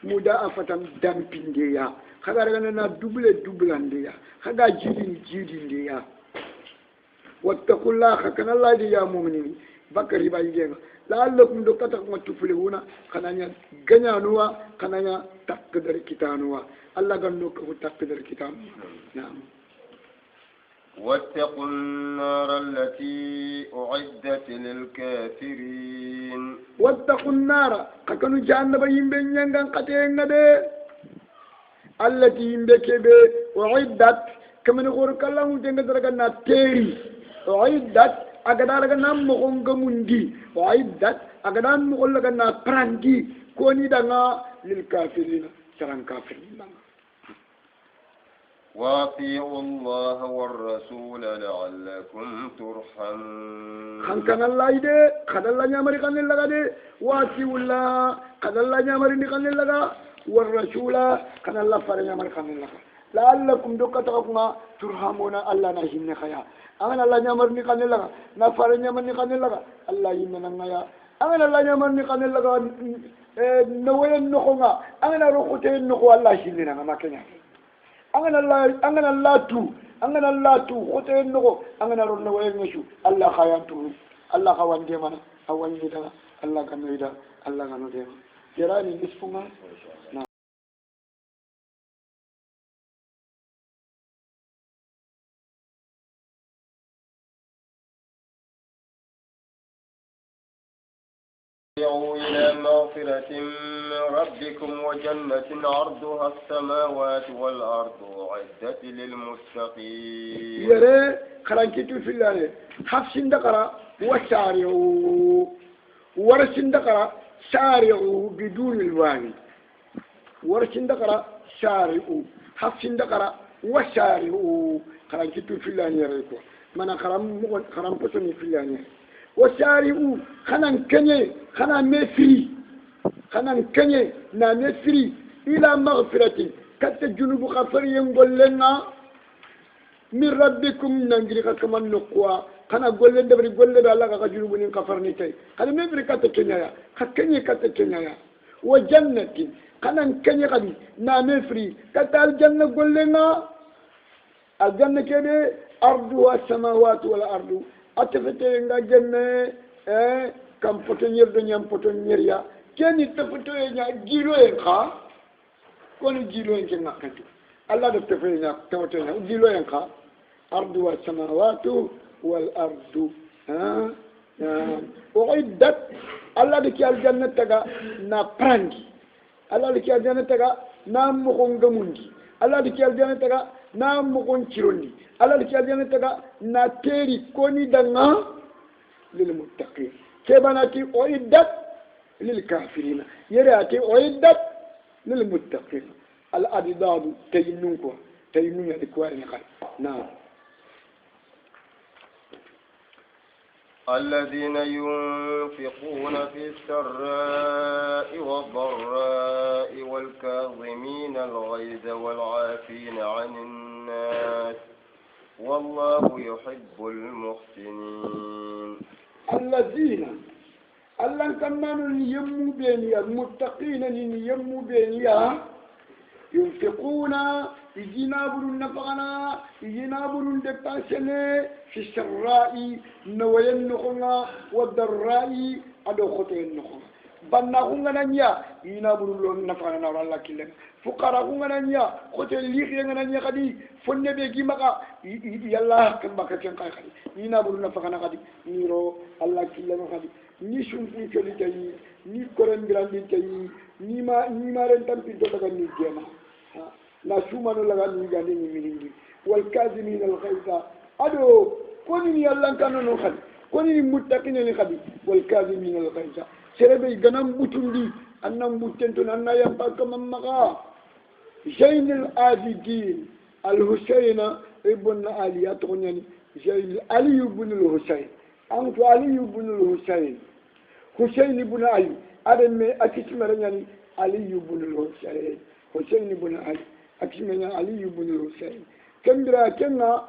muda afatan dampi ndeya kaga laga na double ndeya kaga jidi ndeya wattaqullaha kana Allah di ya mu'minin bakka riba yige la'allakum dokata kuma tuflihuna kananya ganyanuwa kananya takdar kitanuwa Allah ganno ko takdar kitanu na'am واتقوا النار التي أعدت للكافرين واتقوا النار كانوا جهنم يمبن ينغان قتين التي يمبك أعدت كما نقول كلام جنگدرغنا تيري أعدت أغدارغنا مغونغ مندي أعدت أغدان مغولغنا براندي كوني دانا للكافرين سران كافرين وأطيعوا الله والرسول لعلكم ترحمون خان كان الله يدي خد الله نيامري خان الله دي وأطيعوا الله خد الله نيامري خان الله والرسول خان الله فر نيامري خان الله لعلكم دكتكما ترحمون الله نهين خيا أنا الله نيامري خان الله نفر نيامري خان الله الله يمنا خيا أنا الله نيامري خان الله نوين نخونا أنا روحتين نخو الله شيلنا ما كنا angana latu khote no angana ronno way ngashu Allah khayantu Allah khawande mana awani dana Allah kanoida Allah kanode yarani isfunga na إلى مغفرة من ربكم وجنة عرضها السماوات والأرض أعدت للمتقين يرى خلانكتو في الله حفصين دقرا وسارعوا ورسين دقرا سارعوا بدون الواو ورسين دقرا سارعوا حفصين دقرا وسارعوا خلانكتو في الله يرى mana karam posoni filani wasari'u kanan kanye kana mefri kanan kanye na mefri ila maghfirati katta junubu khafariyen gollenga min rabbikum nangiri ka kaman nokwa kana golle dabri golle da Allah ka junubu nin kafarni tay kana mefri katta kenya ya katta kenya ya wa jannatin kanan kanye kadi na mefri katta aljanna gollenga aljanna kebe ardu as-samawati wal ardu atafete nga jenne kam poto nyir do nyam poto nyir ya كان يتفتوينا جيلو ينقى كون جيلو ينقى كنتو الله تفتوينا تفتوينا جيلو ينقى أرض والسماوات والأرض أعدت الله دكي الجنة تجا نابرانجي الله دكي الجنة تجا نامخون غموندي الله دكي الجنة تجا نامخون تيروندي الله دكي الجنة تجا ناتيري كوني دنا للمتقين كيباناتي أعدت للكافرين يراتي أعدت للمتقين الأدداد تينونكو تينون يدكواري نقال نعم الذين ينفقون في السراء والضراء والكاظمين الغيظ والعافين عن الناس والله يحب المحسنين الذين الله كمان يمو بينيا المتقين يمو بينيا ينفقون يجنابون نفقنا يجنابون دباسنا في السراء نوين نخنا والضراء أدو خطين نخنا بنا خنا نيا يجنابون لون نفقنا نور الله كلنا فقراء خنا نيا خطين ليخ يعنا نيا كدي فن بيجي مكا يلا كم بكتشن كاي كدي يجنابون نفقنا كدي نيرو الله كلنا كدي ni sunfun keli tayi ni koren grandi tayi ni ma ren tampi do daga ni jema na sumano laga ni gande ni minindi wal kazimin al ghaiza ado koni ni allah kanu no khadi koni ni muttaqin ni khadi wal kazimin al ghaiza serebe ganam butundi annam butento anna ya bakka mamma zain al abidin al husayna ibn ali atonyani zain ali ibn al husayn antu ali ibn al husayn Hussein ibn Ali adame akismaranyani Ali ibn al-Husayn Hussein ibn Ali akismaranyani Ali ibn al-Husayn kambira kenna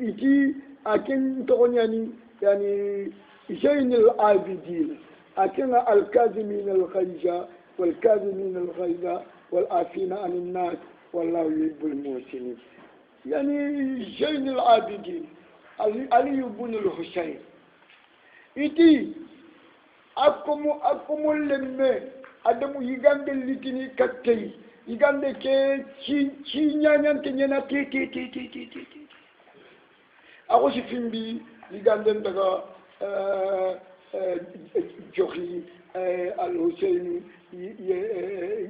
iki aken togonyani yani Zain al-Abidin akenna al-Kazimin al-Ghayza wal-Kazimin al-Ghayza wal-Afina 'anil nas wallahu yuhibbul muhsinin yani Zain al-Abidin Ali ibn al-Husayn iti akumu lemme adamu yigande litini kattei yigande ke chi nyanyan ke nyana te ako si fimbi yigande daga johi al Hussein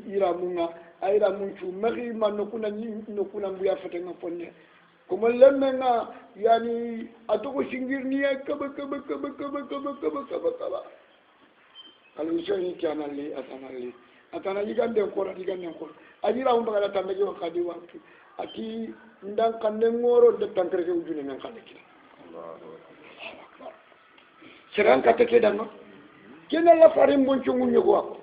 iramunga ayra munchu mari manokuna mbuya fatenga ponne kuma lemme nga yani atoko singirni kaba Al-Hussein kianali atana yigande ko ajira umba kala tambe ko kadi waktu ati ndang kande ngoro de tankere ke ujune men kala kila serang kata ke dama kena la farin boncho ngunyo ko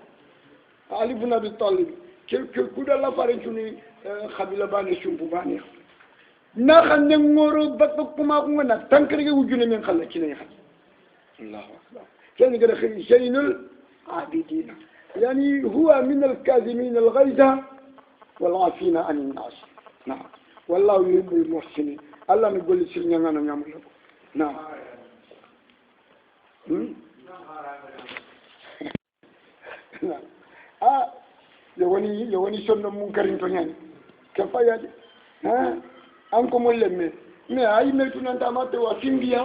ali ibn abi talib ke kuda la farin chuni khabila bani shumbu bani na kande ngoro bakko kuma ko na tankere ke ujune men kala kila ya Allahu akbar كان يقول أخي شين العابدين يعني هو من الكاذمين الغيظ والعافين عن الناس نعم والله يحب المحسنين الله يقول سيرنا أنا نعمل نعم نعم يواني سنة منكرين تنيان كفاية أنكم اللي ما أي ميتون أنت ما توافين بيا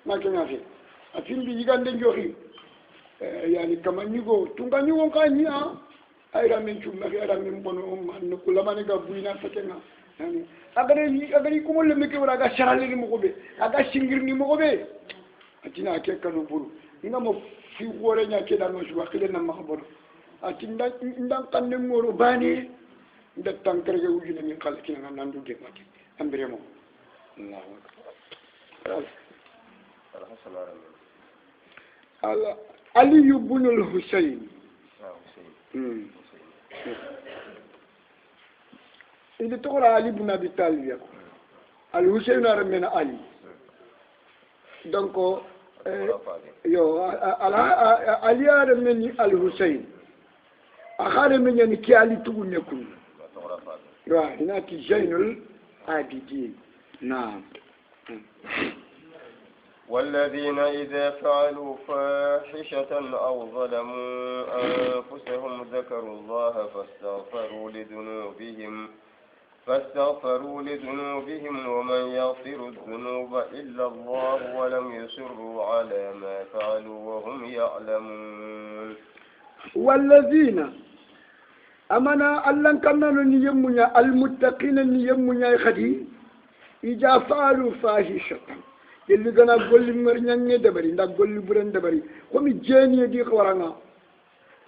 ما كنا فيه afimbi yigande njohi yani kama nyugo tunga nyugo kanya ayra men chumma ayra men bono man kula mane ga buina fatenga yani agari ko molle meke wala ga sharale ni mogobe aga singir ni mogobe atina ke kanu buru ina mo fi gore nya ke dan mo suba kile na ma bono atinda ndan kanne ngoro bani nda tankere ge wujina min kala kina nandu de mate ambere mo Allahu akbar علي بن الحسين إذا تقول علي بن أبي طالب الحسين من علي دونك علي من الحسين أخار من يعني كي علي تقول نكون هناك زين العابدين نعم والذين إذا فعلوا فاحشة فاحشة أو ظلموا أنفسهم ذكروا الله فاستغفروا لذنوبهم ومن يغفر الذنوب إلا الله ولم يصروا على ما فعلوا وهم يعلمون والذين أمنا ألن كنا نيمنا المتقين نيمنا خدي إذا فعلوا فاحشة يلي كنا قول مرنيان دبري لا قول برن دبري هم جاني دي قرانا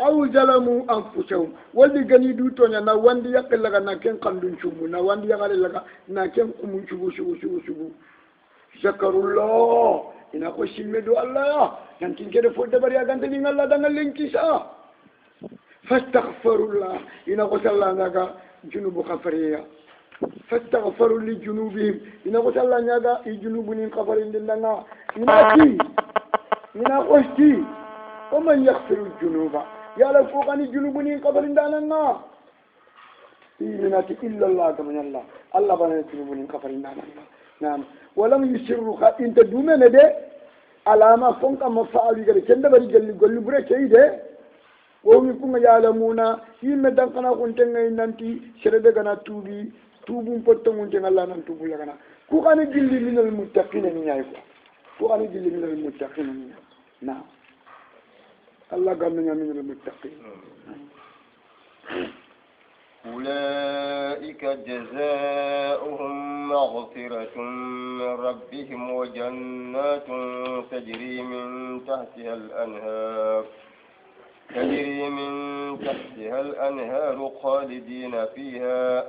أو ظلموا أنفسهم واللي كانوا يدوتون أنا واندي يقل لك ناكين قندون شبو نا واندي يقل لك ناكين قمون شبو ذكروا الله إن أخو سيمدو الله يمكن كده فوق دبري أكان تلين الله دانا لنكيسا فاستغفروا الله إن أخو سالله ناكا جنوب خفرية فاستغفروا لجنوبهم إن أخو سالله ناكا جنوبنين خفرين لنا إن أخوشتي ومن يغفر الجنوب يا لفوقني جنوبني قبل دانا إيماناتي إلا الله كمن الله بنا جنوبني قبل دانا نعم ولم يسروا إنت دومنا ده على ما فنك ما فعلوا كذا كذا بري قل برا شيء ده وهم يكون يعلمون إيمان دكنا كنتنا إنتي شرده كنا توبون بتوم كنتنا الله نتوبوا لكنا كوكاني جلي من المتقين نيايكو كوكاني جلي من المتقين نعم الله قالنا من المتقين أولئك جزاؤهم مغفرة من ربهم وجنات تجري من تحتها الأنهار خالدين فيها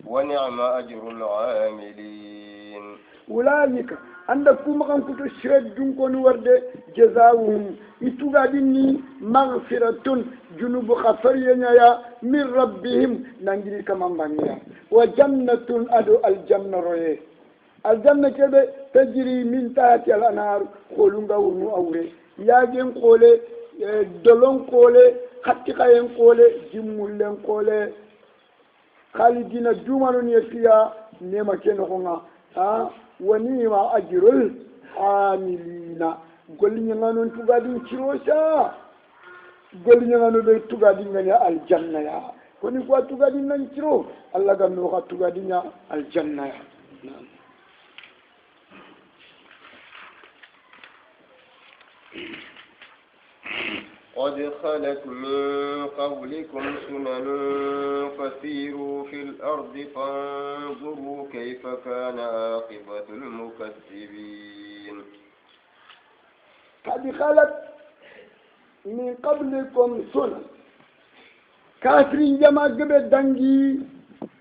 ونعم أجر العاملين أولئك عندكم مكان كنتو شرد جنكون ورد جزاؤهم يتوغاديني مغفرة جنوب خفريا يا من ربهم نانجري كمان بانيا وجنة أدو الجنة رويه الجنة كده تجري من تحت الأنهار خولونغا ونو أوري ياجين قولي دلون قولي خطيقين قولي جمولين قولي خالدين جمالون يفيا نيما كنخونا ونعم أجر العاملين قل نيغانون تغادين تشروشا قل نيغانون تغادين غني الجنة يا كوني كوا تغادين نانشرو الله غنو خا تغادين الجنة يا قد خلت من قبلكم سنن فسيروا في الأرض فانظروا كيف كان عاقبة المكذبين قد خلت من قبلكم سنن كافرين جماعة قبل دنجي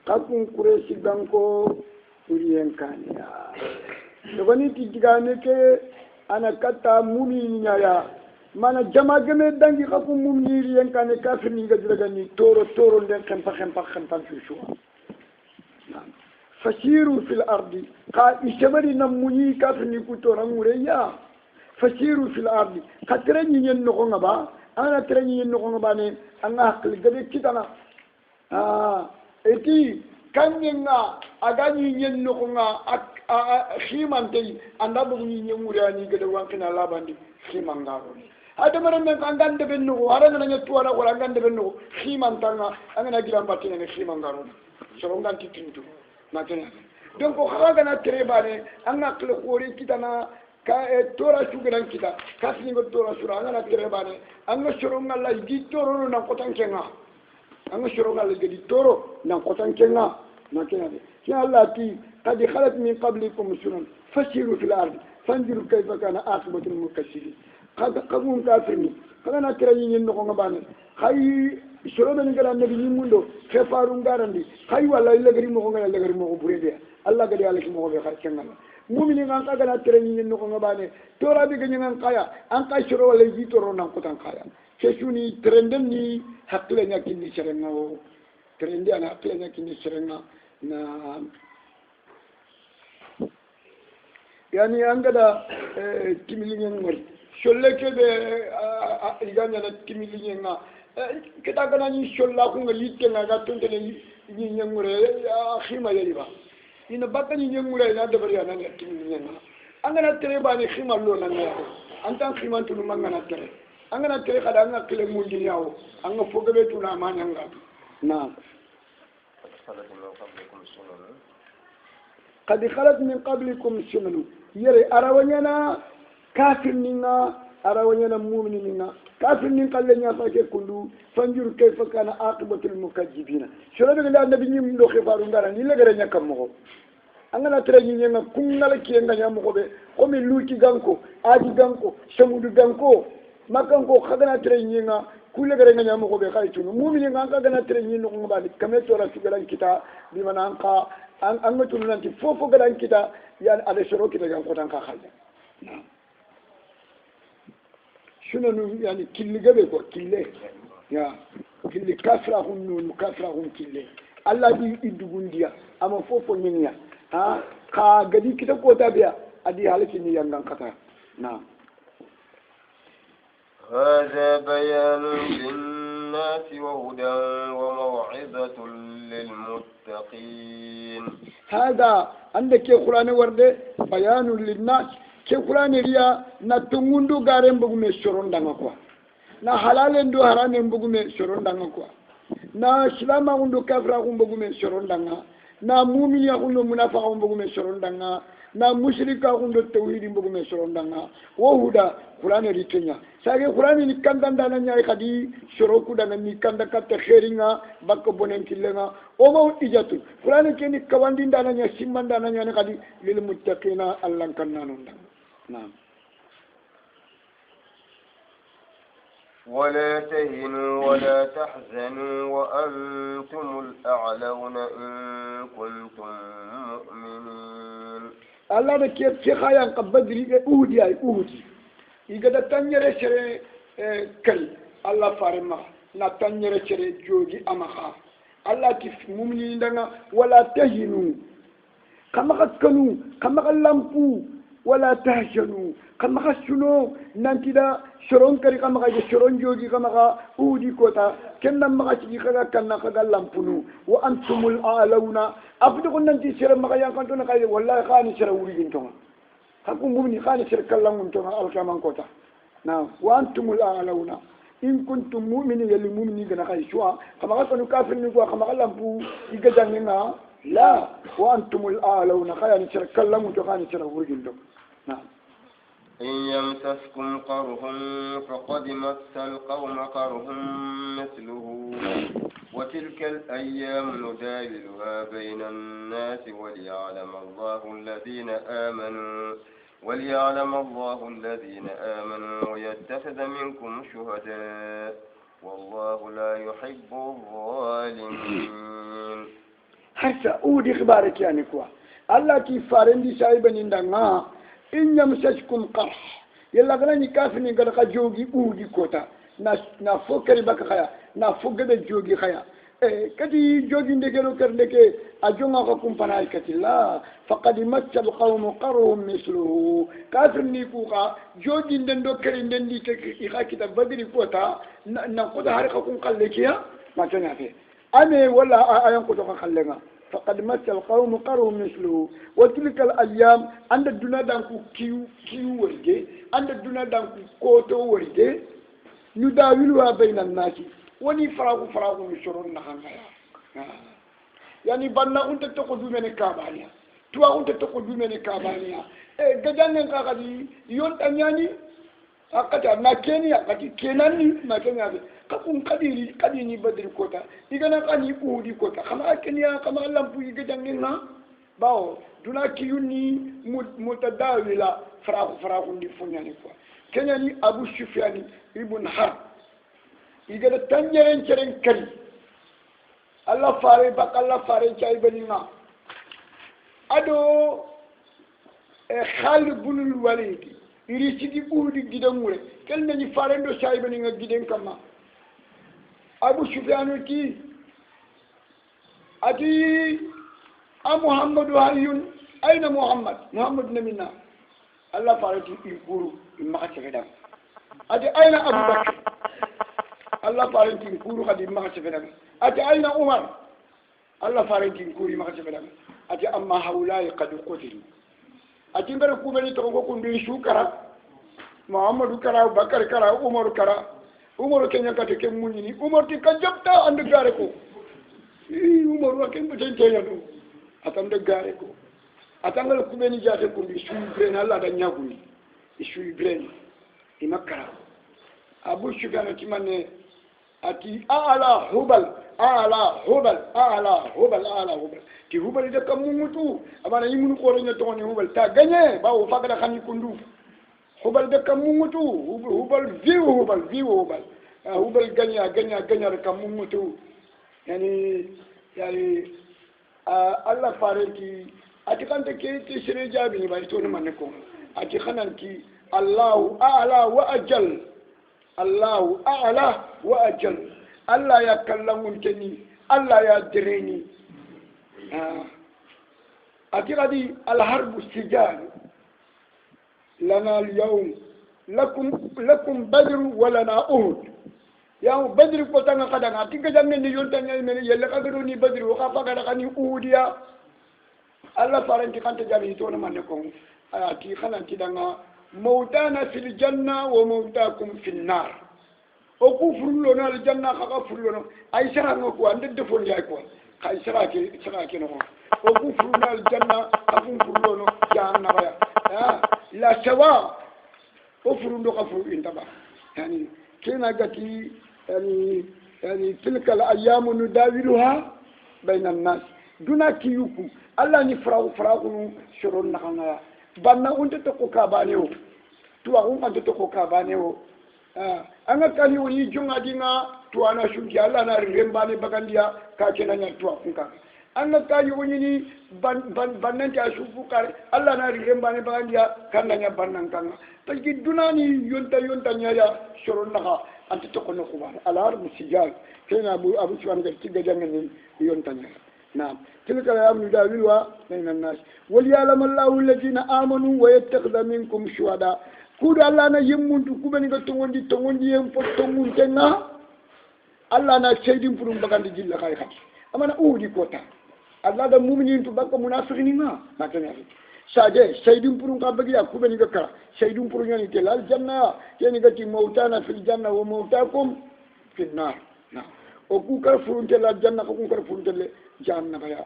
قاكم قريش دنكو وريان كانيا لغني تجيغانيك أنا كتا مؤمنين يا mana jama geme dangi xafu mum ñiri yen kane kafir ni gadira ni toro len xempa fichu fasiru fil ardi qa ishabari nam muñi kafir ni ku tora mureya fasiru fil ardi khatra ni ñen no nga ba ana tra ni ñen no nga ba ne anga hakli gabe kitana eti kanyenga agani ñen no nga ak khimante anda bu ni ñemurani gade wankina labandi khimangaro ada maram men angan de benno ara ngana tuara wala angan de benno khiman tanga angana giram batine ne khiman ngaro so ngan titintu makena donc ko xaga na trebane anga kle khori kitana ka tora sugaran kita kasni go tora sura angana trebane anga soro ngalla di toro na kotankenga anga soro ngalla di toro na kotankenga makena ya allah ti qad khalat min qablikum sunan fasiru fil ard fanzuru kayfa kana aqibatul mukaththibin kagun kafirni kaga na kira yin no ko bane khay soro ben ngara nabi ni mundo fefaru ngarandi khay wala lagari mo ko ngala lagari mo ko burede allah gadi ala ki mo ko be khar kengal mu'mini ngan kaga na kira yin no ko bane tora bi ganyi ngan kaya an kay soro wala ji toro nan ko tan kaya ke suni trendem ni hakle nyaki ni serenga o trendi ana hakle nyaki ni serenga na yani angada kimilingen ngori sholle kebe iganya na kimili nga kita kana ni sholla ko ngali tenga ga tonte ni nyengure khima yeli ba ina bakka ni nyengure na dabari na kimili nga angana tere ba ni khima lo na nga antan khima tunu mangana tere angana tere kada anga kile mundi yawo anga fogabe tuna manyanga na قد خلت من قبلكم سنن يري أروانينا كافر نينا أروانينا مؤمن نينا كافر نين قال لنا فاكر كله فانجر كيف كان عاقبة المكذبين شو لك النبي نيم لو خفارون غارا نيلا غارا كم مغو أنا ترى نينا كنا لك ينغا يامغو بي قومي لوكي غانكو آدي غانكو شمود غانكو ما غانكو خدنا ترى نينا كل غارا يامغو بي خايتون مؤمن غانكا غنا ترى نينا غنبالي كمي تورا سيغلان كتا بمنا أنقا أنغا تولنانتي فوفو غلان كتا يعني على شروع كتا غانكو تنقا خالي شنو يعني كل جبهة كل يا كل كافرهم نون كافرهم كل الله يدعون ديا أما فوق منيا ها كعادي كده كوتا بيا أدي حالك نيا عن كذا نعم هذا بيان للناس وهدى وموعظة للمتقين هذا عندك القرآن ورد بيان للناس كقرآن ريا نتمنو غارم بقوم شرون دعوة na halalen do haranen bugume soron danga kwa na islama undo kafra bugume soron danga na mu'miniya undo munafiqa bugume soron danga na mushrika undo tauhid bugume soron danga wo huda qur'ani ritenya sage qur'ani ni kandanda na nyaay khadi soroku danga ni kanda katta khairinga bakko bonen killenga o maw ijatu qur'ani keni kawandi ndana nya simmanda na nya khadi lil muttaqina allan kannanunda naam ولا تهنوا ولا تحزنوا وأنتم الأعلون إن كنتم مؤمنين الله بكير شخايا قبضري أودي أي أودي إذا تنجر شري كل الله فارما لا تنجر شري جوجي أمخا الله كيف مؤمنين دنا ولا تهنوا كما كنوا كما لامبو ولا تهجنوا كما شنو نانتدا شرون كري كما شرون جوجي كما اودي كوتا كنا ما تجي كنا لامبونو وانتم الاعلون افدكم نانتي سير ما يان كنتو نكاي والله خاني سير وريين توما حكم مؤمن خاني سير كلام توما الكمان كوتا نعم وانتم الاعلون in kuntum mu'minin yali mu'mini gana kai shwa kama kanu kafir ni ko kama lampu igajanga la wa antumul a'launa khayani sir kallamu to khani sir wurgin do na'am إن يمسسكم قرح فقد مس القوم قرح مثله وتلك الأيام نداولها بين الناس وليعلم الله الذين آمنوا ويتخذ منكم شهداء والله لا يحب الظالمين حتى أودي خبارك يعني كوا الله كيف فارندي سايبا ندعنا إن يمسسكم قرح يلا غني كافني قد جوجي أودي كوتا na fokari baka khaya na fogade jogi khaya kadi jogi ndegelo kerdeke ajonga ko kumpana ikatilla faqad massal qawm qarhum misluhu kafirni kuqa jogi ndendo keri ndendi ke ikakita badri kota na koda har ko kun kallekiya ma tanya fe ame wala ayan ko to kallenga فقد مس القوم قروا مثله وتلك الأيام عند الدنيا دانكو كيو ورجي عند الدنيا دانكو كوتو ورجي نداولها بين الناس وني فراغ مشرون نخانيا يعني بنا أنت تقول من كابانيا توا أنت تقول من كابانيا جدنا كذي يون تانياني akata na Kenya kati kenani na Kenya kakun kadini badri kota igana kani udi kota kama Kenya kama lampu igajangina bao duna kiyuni mutadawila farahu ndi funyani kwa Kenya ni Abu Sufyan ibn Harb igada tanjeren ceren kari Allah fare chay benina ado Khalid ibn al-Walid irisidi udi gidamure kel nañi farendo saybani nga giden kama Abu Sufyan ki ati Muhammadu hayyun ayna Muhammad namina Allah farati ilkuru imaka fedam ati ayna Abu Bakr Allah farati ilkuru khadi imaka fedam ati ayna Umar Allah farati ilkuru imaka fedam ati amma haulai qad qutilu ati ngara kubeni to ko kundi shukara muhammadu kara bakar kara umar kara umar kenya kate ke munyini umar ti kajabta and gare ko umar wa ken beten tenya do atan de gare ko atangal ku beni jate ko bi shu brain Allah da nyaguni shu brain imakara abu shugana timane ati ala hubal ti hubal de kam mutu amana yimunu ko renya to ni hubal ta ganye ba o fagada khani kundu hubal de kam mutu hubal viu hubal ganya kam mutu yani Allah farenti ati kante ke ti sire jabi ni bari to ni manne ko ati khanan ki Allahu a'la wa ajal Allah ya kallamun keni Allah ya direni ati gadi al-harbu sijal lana al-yawm lakum badr wa lana uhud ya badr ko tanga kadanga tinga janne ni yonta nyal men yella kagado ni badr wa ka faga da ni uhudiya Allah faranti kante jami to na manne ko ati khanan ti danga موتانا في الجنة وموتاكم في النار وكفر لنا الجنة كفر لنا أي سرعة نكو عند الدفن ياكو أي سرعة نكو وكفر لنا الجنة كفر لنا جهنم لا سواء كفر كفر انتبه يعني كنا قتي يعني تلك الأيام نداولها بين الناس دون كيوكو الله نفرغ شرون نخنا banna unta to ko kabaneo tuwa unta to ko kabaneo anga kali woni junga dinga tuwa na shunki Allah na rembane bagandia ka kenanya tuwa kunka anga kali woni ni bannan ta shufu kare Allah na rembane bagandia kananya bannan kanga taki dunani yonta nyaya shoron naha anta to ko no kuba alar musijal kena abu suwan ga tiga jangan yonta nyaya نعم تلك الأيام نداولها بين الناس وليعلم الله الذين آمنوا ويتخذ منكم شهداء كود الله نا يمونتو كوبني تونغوندي يمفو تونغونتنا الله نا سيدين فروم باغاندي جيل خاي خاي امانا اودي كوتا الله دا مؤمنين تو باكو منافقين ما تنيا ساجي سيدين فروم كا بغيا كوبني كرا سيدين فروم يعني تلال جنة يعني غتي موتانا في الجنة وموتاكم في النار نعم وكو كر فروم تلال جنة كو كر فروم تلال جهنم يا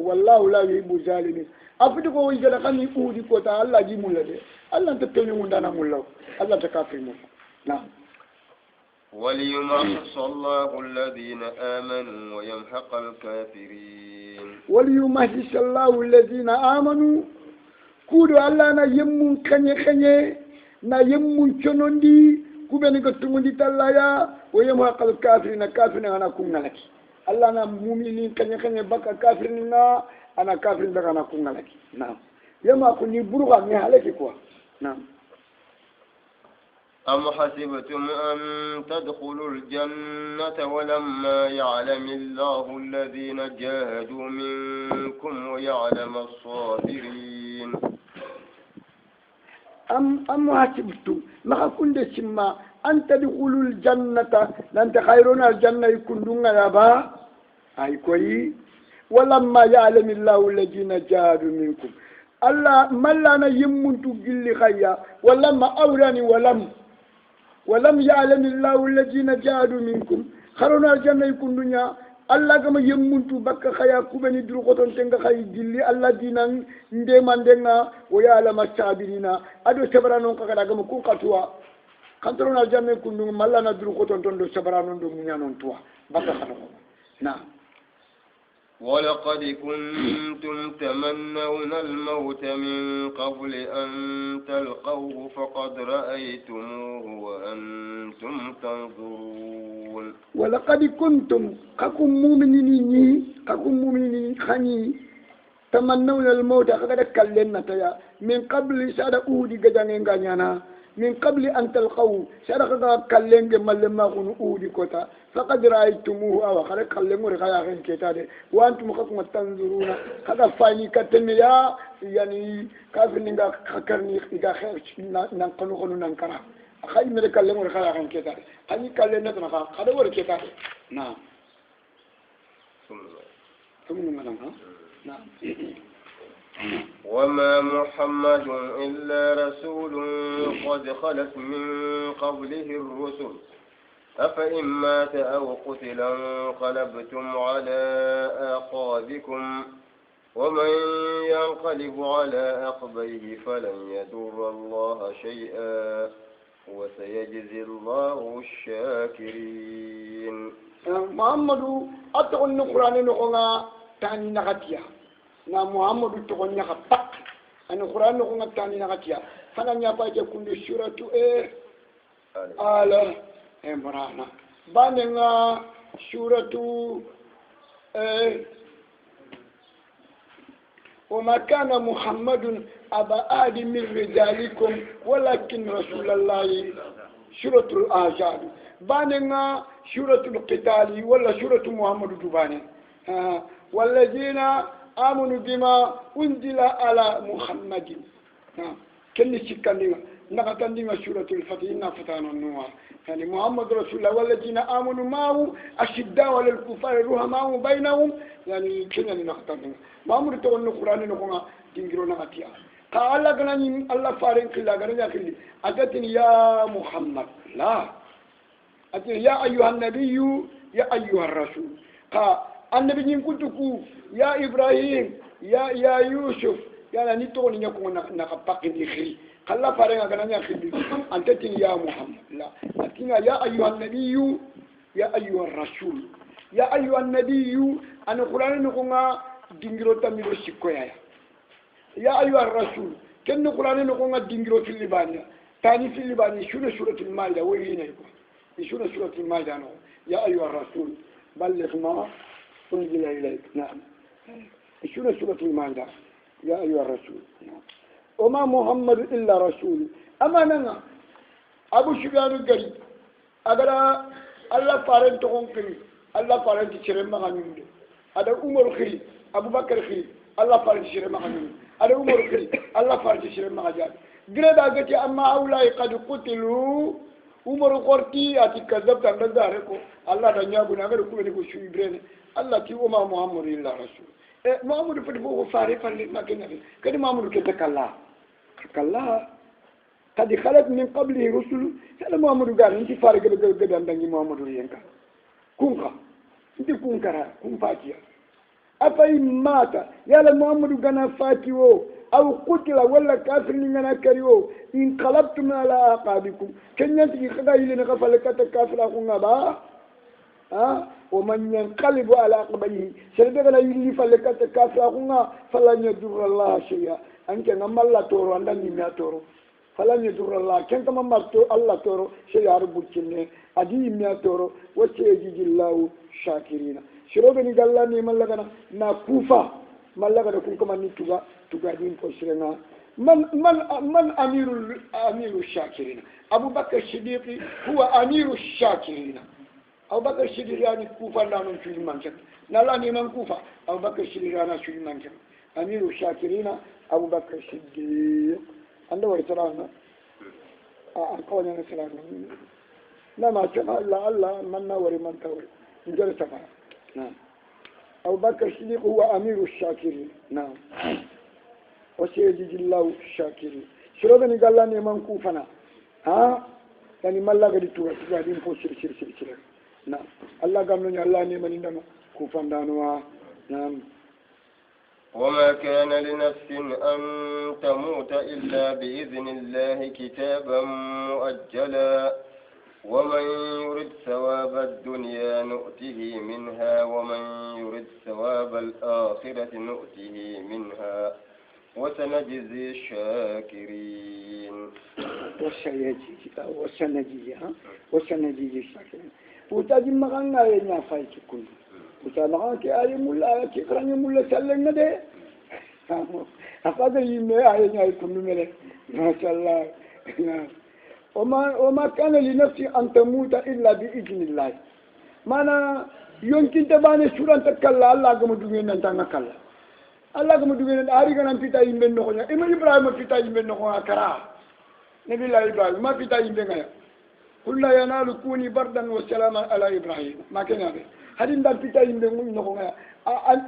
والله لا يحب الظالمين أفيد كو يجدا خاني أودي كوتا الله جي مولا دي الله تتوني مندانا مولا الله تكافي مولا نعم وليمحص الله الذين آمنوا ويمحق الكافرين وليمحص الله الذين آمنوا كودو الله نا يمون خني نا يمون چونوندي كوبني كتوندي تالايا ويمحق الكافرين كافرين انا كونا لك Allah na mumini kanya baka kafirin na ana kafirin daga na kunga laki na'am yama kuni buruga mi halaki kwa na'am أم حسبتم أن تدخلوا الجنة ولما يعلم الله الذين جاهدوا منكم ويعلم الصابرين أم حسبتم ما كنت سما أن تدخلوا الجنة لن تخيرون الجنة يكون دون يابا أي كوي ولما يعلم الله الذين جاهدوا منكم الله ملانا يمون تقل خيا ولما أوراني ولم يعلم الله الذين جاهدوا منكم خيرون الجنة يكون دنيا الله كما يمون تبك خيا كوبني دروقون تنغ خي جلي الله دينان ندمان دنا ويعلم الصابرين أدو سبرانون كذا كما كون كتوا kantorona janne kundu malla na duru koton tondo sabarano ndo munyanon tuwa baka khano na ولقد كنتم تمنون الموت من قبل أن تلقوه فقد رأيتموه وأنتم تنظرون ولقد كنتم ككم مؤمنين خني تمنون الموت قد كلنا تيا من قبل سادة أودي جدانين غانيانا من قبل أن تلقوه سرق كلنج ملما كن أودي كوتا فقد رأيتموه أو خلق كلمور خياخين كتاده وأنتم خكم تنظرون هذا فاني كتنيا يعني كافر نيغا خكرني إذا خير ننقلو خنو ننكرا خاي مر كلمور خياخين كتاده هني كلنا تنخا هذا ور كتاده نعم ثم نعم وما محمد إلا رسول قد خلت من قبله الرسل أفإن مات أو قتل انقلبتم على أعقابكم ومن ينقلب على عقبيه فلن يضر الله شيئا وسيجزي الله الشاكرين. محمد أتقن القرآن نقول تاني نغتيا na muhammadu togon nyaka pak an qur'an ko ngatani na gatia fana nyapa je kundu suratu ala imran banenga suratu وما كان محمد أبا آد من رجالكم ولكن رسول الله سورة الأحزاب باننا سورة القتال ولا سورة محمد دبانه والذين آمنوا بما أنزل على محمد كل شكلنا نقطنا سورة الفتح نفتنا النوار يعني محمد رسول الله والذين آمنوا معه أشداء على الكفار رحماء بينهم يعني كنا نقطنا محمد تقول القرآن نقول تنجرنا أتيا قال الله الله فارن كلا غرنا كلي أتتني يا محمد لا أتني يا أيها النبي يا أيها الرسول قال النبي نقولتكو يا إبراهيم يا يوسف يا نيتوني نكون نكباكين يخري خلا فارنا غرنا كلي أتتني يا محمد لا أتني يا أيها النبي يا أيها الرسول يا أيها النبي أنا القرآن نقول دينغرو تاميرو سيكويا يا أيها الرسول كن القرآن نقول دينغرو في اللبان تاني في اللبان سورة المائدة وين يكون سورة المائدة يا أيها الرسول بلغ ما أنزل إليك نعم سورة المائدة يا أيها الرسول وما محمد إلا رسول أما أنا أبو سفيان القريب أقول الله فارن تقوم كري الله فارن تشرم مغنون هذا عمر خير أبو بكر خير الله فارن تشرم مغنون هذا عمر خير الله فارن تشرم مغنون غير أقول أما أولئك قد قتلوا عمر قرتي أتي كذب تنداركو الله دنيا بنا غير كل نقول شو يبرين الله تي وما محمد إلا رسول محمد فتبوه فارق ما كنا كده محمد كده كلا قد خلت من قبله رسل هذا محمد قال أنت فارق كده عندك محمد ريانك كونكا أنت كونكرا كون فاتيا أفاي مات يا محمد كان فاتيو أو قتل ولا كافر لنا كريو انقلبتم على أعقابكم كن ينتهي خداي لنا غفلك كافر أخونا با ومن ينقلب على عقبيه سيدنا يلي فلك كافر أخونا فلن يضر الله شيئا أنك نما الله تورو عندنا ما تورو فلن يضر الله كن كما ما الله تورو شيئا ربوتشنه أدي ما تورو وسيجزي الله شاكرين شروبني قال الله نعم الله كنا نكوفا مالك كن كما نتوغا تقادين فسرنا من أمير الشاكرين أبو بكر الصديق هو أمير الشاكرين أبو بكر الصديق يعني كوفا لا نشوف منك نلا نيمان كوفا أبو بكر الصديق أنا شوف منك أمير الشاكرين أبو بكر الصديق عنده ورثنا أقول أنا سلام لا ما شاء الله من نور من تور نجر سفر نعم أبو بكر الصديق هو أمير الشاكرين نعم وسيجزي الله الشاكرين شربني قال لنا نيمان كوفنا يعني ما الله قد تقادين فوسير سير نعم الله قام لنا الله نيمان إنما كوفنا دانوا نعم وما كان لنفس أن تموت إلا بإذن الله كتابا مؤجلا ومن يرد ثواب الدنيا نؤته منها ومن يرد ثواب الآخرة نؤته منها وسنجزي الشاكرين وسنجزي الشاكرين وتاجي مغنى يا فايت كل وتانا كي اي مولا كي كراني مولا سلنا ده افادر يمي اي ناي كل مله ما شاء الله وما كان لنفس ان تموت الا باذن الله مانا يمكن تباني سورة تكلا الله كم دوغين نتانا كلا الله كم دوغين ari kana pita yimbe no nya ima ibrahim pita yimbe no kara nabi allah ibrahim ma pita yimbe ngaya kullu yanalu kuni bardan wa salama ala ibrahim ma kenya be hadin da pita yimbe no ngaya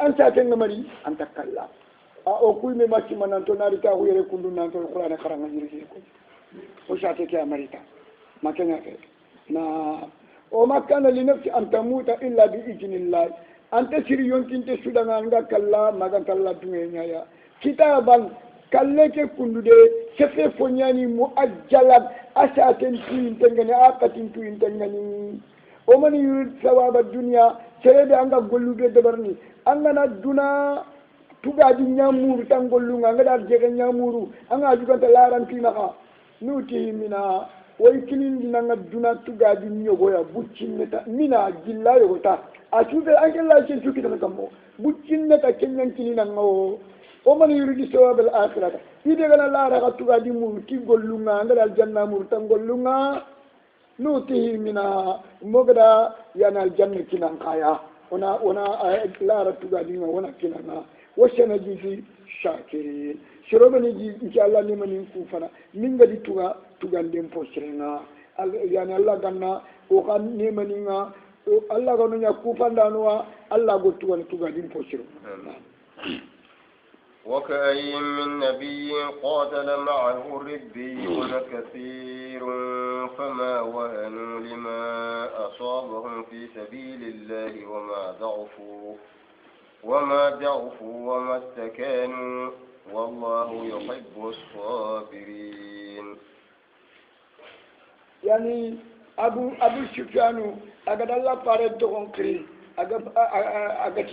an sa ten mari an takalla o kuy me makki mananto narita ko yere kundu nanto qur'an karanga jiri ko o shate ke amarita makanya ke na o makana li nafsi an tamuta illa bi idnillah anta siri yonkinte sudanga nga kalla magantalla dungenya ya kitaban kalle ke kundude sefe fonyani muajjalan asaten tuin tengani akatin tuin tengani o man yurid sawaba dunya serebe anga gollude debarni anga na duna tugadi nyamuru tan gollunga anga dar jege nyamuru anga juganta laranti naka nuti mina way kilin nanga duna tugadi nyogoya buccinneta mina gilla yogota asude angela ci sukita kammo buccinneta kenyan kilina ngawo o man yuridi sawab al akhirah ide gana la raga tugadi mu ki gollunga anga dal janna mu tan gollunga nuti mina mogada yana al janna kinan kaya ona la raga tugadi ma wana kinana wasana jisi shakirin shirobani ji insha Allah ne manin kufana min ga dituga tugandem posrenga yani Allah ganna o kan ne maninga Allah ga nunya kufanda no Allah go tugan tugadin posro وكأي من نبي قاتل معه ربيون كثير فما وهنوا لما أصابهم في سبيل الله وما ضعفوا وما استكانوا والله يحب الصابرين. يعني أبو سفيان أقد الله بارد دون كري أقد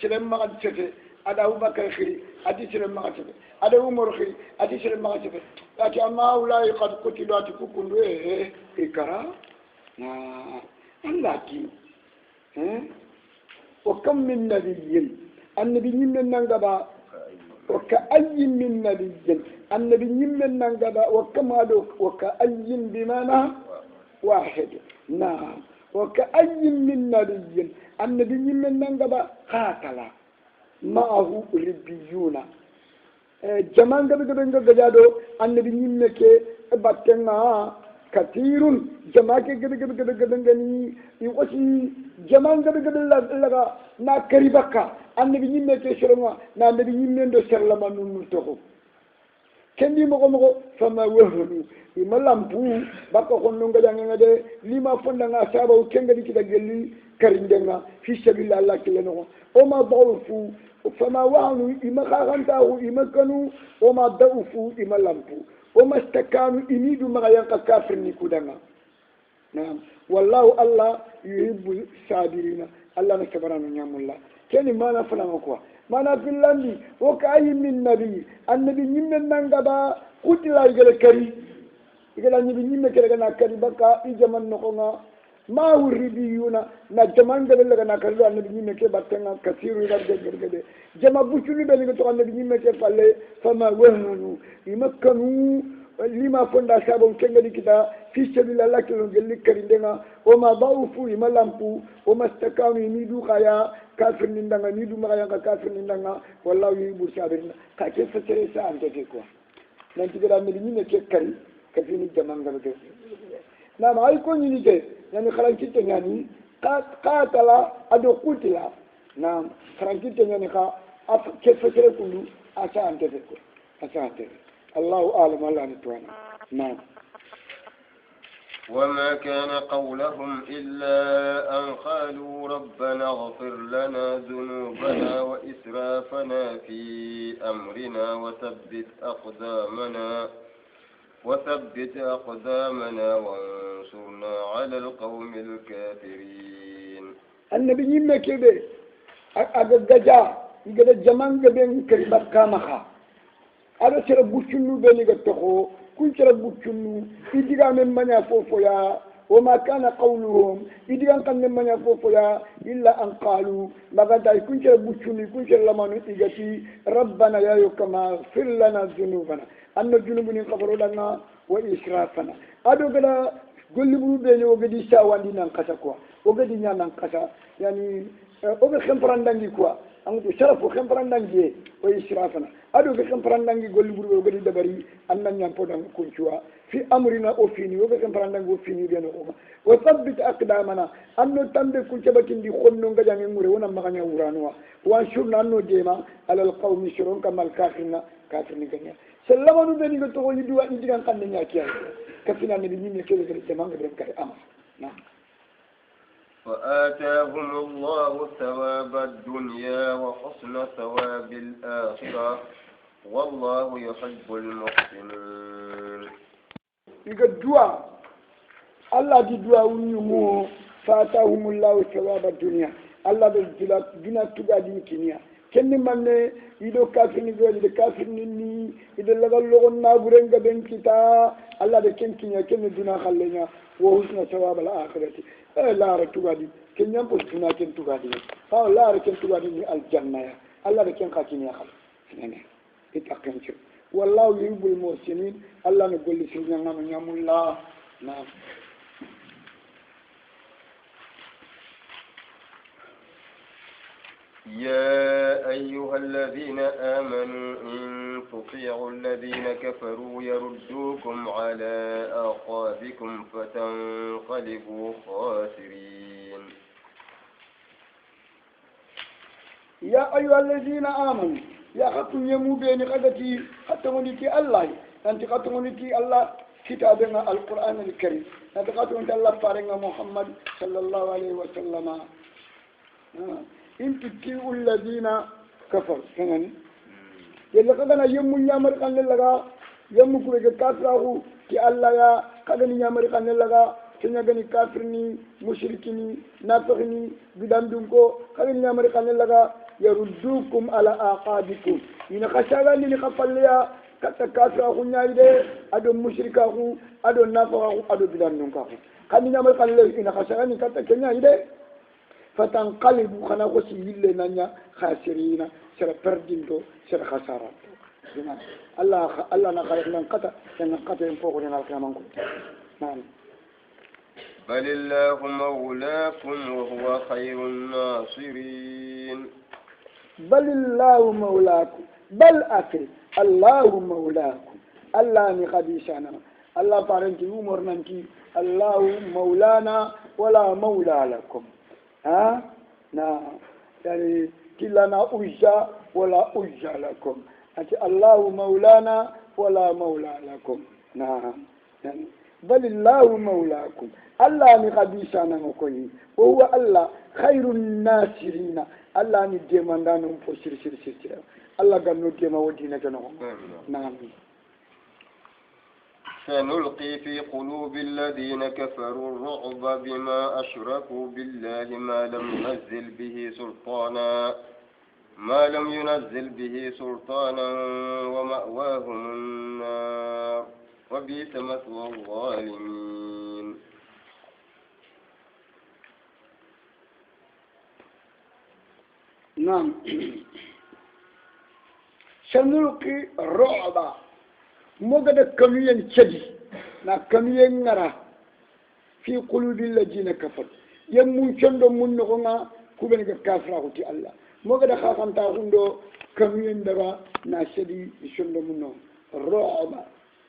سلم ما قد سفه أدا أبو بكر خيري أدي سلم ما قد سفه أدا عمر خيري أدي سلم ما قد سفه لكن أما أولئك قد قتلوا أتكون إكرا لكن وكم من نبي النبي من نغبا وكأي من نبي النبي من نغبا وكم وكأي بمعنى واحد نعم وكأي من نبي النبي من نغبا قاتل معه ربيون جمان غبا غجادو النبي نيمك باتنا كثير جماعة كده غني يوشي جمان كده لغا نا كريبكا النبي نيمة كشرما نا النبي نيمة دو سلما نونتو كندي مغو فما وهلو يملامبو باكو خونونغا جانغا دي لما فندنا سابو كنغدي كده جلي كريندنا في سبيل الله كلنو وما ضعفوا فما وهلو يما خاغنتاو يما كانوا وما ضعفوا يما لامبو وما استكانوا إميدوا مغيانك كافر نكودنا نعم والله الله يحب الصابرين الله نكبرنا نعم الله كني ما نفنا مكوا ما نفي الله وكأي من نبي النبي نمن نغبا قتل يقول كري يقول النبي نمن كري كري بكا إجمال نقونا ما هو الربيون نجمان قبل لنا كرلو النبي نمن كبتنا كثير يرد جما بوشلو بني كتوك النبي نمن كفالي فما وهنوا يمكنوا لما فند أصابهم كنغدي كده في سبيل الله كلهم جل كريندنا وما ضعفوا يملامبو وما استكانوا يميدوا خيا كافر نندنا يميدوا مغيا كافر نندنا والله يحب الصابرين كيف تريسا أنت كيكوا نانتي كده النبي نمن كري كفيني جمان قبل نعم هايكون ينيجي يعني خلانكيتن يعني قاتل أدو قتل نعم خلانكيتن يعني كيف تريكوا أسا أنت كيكوا أسا أنت الله أعلم الله نتوانا نعم وما كان قولهم إلا أن قالوا ربنا اغفر لنا ذنوبنا وإسرافنا في أمرنا وثبت أقدامنا وانصرنا على القوم الكافرين. النبي يمنا كده أجا يقول الجمان جبين كريبات كامخا ada sera buccunu beni ga toxo kun sera buccunu idiga men manya fofo ya wama kana qawluhum idiga kan men manya fofo ya illa an qalu magada kun sera buccunu kun sera lamanu igati rabbana ya yukama fir lana dhunubana anna dhunubuni qabru lana wa israfana ado gada gollibu beni o gadi sawandi nan kasa quoi o gadi nyanan kasa yani o be xemprandandi quoi angu sharafo kan parandangi o israfana ado ke kan parandangi golli burbe godi dabari annan nyampo dan kuncuwa fi amrina o fini o kan parandangi o fini de no wa thabbit aqdamana anno tambe kuncabatin di khonno ngajangi mure wona maganya uranwa wa shurna anno dema alal qawmi shurun kamal kafirna kafirni ganya sallamanu beni go to yi duwa ndi kan kanne nyakiya kafina ne ni ne kele kele temanga dem kay ama na وآتاهم الله ثواب الدنيا وحسن ثواب الآخرة والله يحب المحسنين. يقول دعاء الله دي دعاء ونمو فآتاهم الله ثواب الدنيا الله بالدنيا تقادين كنيا kenni manne ido kafirni goli de kafirni ni ido lagal logon na burenga ben kita Allah de ken kinya ken duna khallenya wa husna thawab al akhirati la ra tugadi ken nyam pos duna ken tugadi fa la ra ken tugadi ni al janna ya Allah de ken khakini ya khal nene itaken ci wallahu yuhibbul muhsinin Allah ne golli ci nyama nyamulla na يا أيها الذين آمنوا إن تطيعوا الذين كفروا يردوكم على أعقابكم فتنقلبوا خاسرين. يا أيها الذين آمنوا يا خطم يمو بين غدتي حتى ونتي الله أنت خطم ونتي الله كتابنا القرآن الكريم أنت خطم الله فارنا محمد صلى الله عليه وسلم إن تطيعوا الذين كفروا كمان يلا كذا يوم يامر كان لغا يوم كوي كافرو كي الله يا كذا يامر كان لغا كنا غني كافرني مشركني نافقني بدندونكو كذا يامر كان لغا يردوكم على أعقابكم إن خشاغا لي خفليا كتا كافرو نيايده ادو مشركاكو ادو نافقاكو ادو بدندونكو كان يامر كان لغا إن خشاغا لي كتا كنيايده فتنقلبوا خنا غسي يلي نانيا خاسرين سر پرديندو سر خسارات الله نخلق من قطع من فوق لنا الكلام نعم. بل الله مولاكم وهو خير الناصرين. بل الله مولاكم بل أكل الله مولاكم الله نخديشنا الله فارنتي ومرنتي الله مولانا ولا مولى لكم نعم يعني كلنا أجا ولا أجا لكم أنت الله مولانا ولا مولى لكم نعم يعني بل الله مولاكم الله نقديسنا مكوني وهو الله خير الناصرين الله نديمان دانهم فسر سر سر الله قال نديما ودينا جنهم نعم. سنلقي في قلوب الذين كفروا الرعب بما أشركوا بالله ما لم ينزل به سلطانا ومأواهم النار وبئس مثوى الظالمين. نعم. سنلقي الرعب موغدا كميين تشدي نا كميين نرا في قلوب الذين كفروا يمون چندو من نغنا كوبن كافرا خوتي الله موغدا خاخانتا خوندو كميين دغا نا شدي چندو منو رعب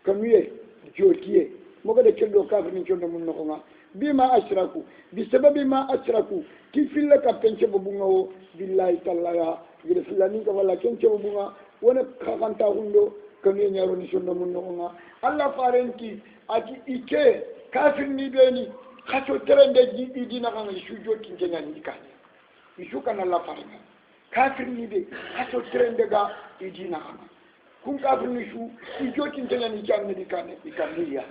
كميين جوتيه موغدا چندو كافر من چندو من نغنا بما اشركوا بسبب ما اشركوا كيف لك بنچ بوغو بالله تعالى غير فلاني كولا كنچ بوغا ونا خاخانتا خوندو kami nyaro ni shondo mun no Allah farenti ati ike kafir ni beni khacho terende jibi dina kan shujo tinjenya ni kan ishuka na Allah farenti kafir ni be khacho terende ga idina kan kun kafir ni shu shujo tinjenya ni kan ni kan ya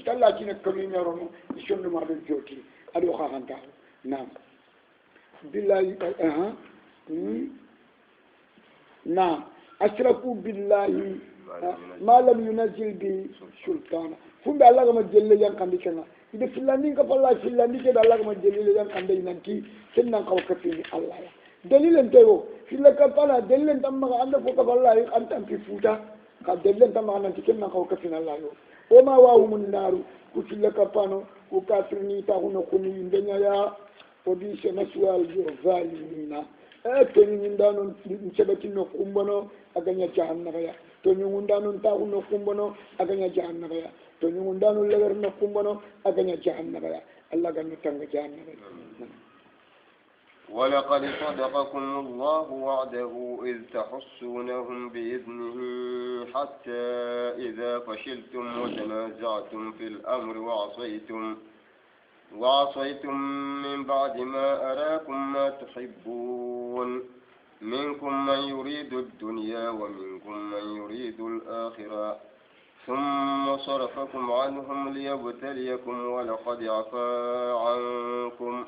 Allah tina kami nyaro no shondo ma do joti ado khanta nam billahi na ashraku billahi ما لم ينزل به سلطانا فند الله كما جل ين كاندي كنا إذا فلانين كفلا فلانين كده الله كما جل ين كاندي نانتي كنا كاو كفيني الله دليل انتو فيلا كفلا دليل انت ما عند فوق الله انت في فوتا كدليل انت ما نانتي كنا كاو كفيني الله وما واهم النار كفلا كفانو وكافرني تاغنا كوني ndenya ya وديش مسوال الظالمين to nyindano sebati no kumbono aganya jahannama ya to nyundano tawu no kumbono aganya jahannama ya to nyundano lewer no kumbono aganya jahannama ya Allah ganno tanga jahannama ولقد صدقكم الله وعده إذ تحسونهم بإذنه حتى إذا فشلتم وتنازعتم في الأمر وعصيتم من بعد ما أراكم ما تحبون منكم من يريد الدنيا ومنكم من يريد الآخرة ثم صرفكم عنهم ليبتليكم ولقد عفا عنكم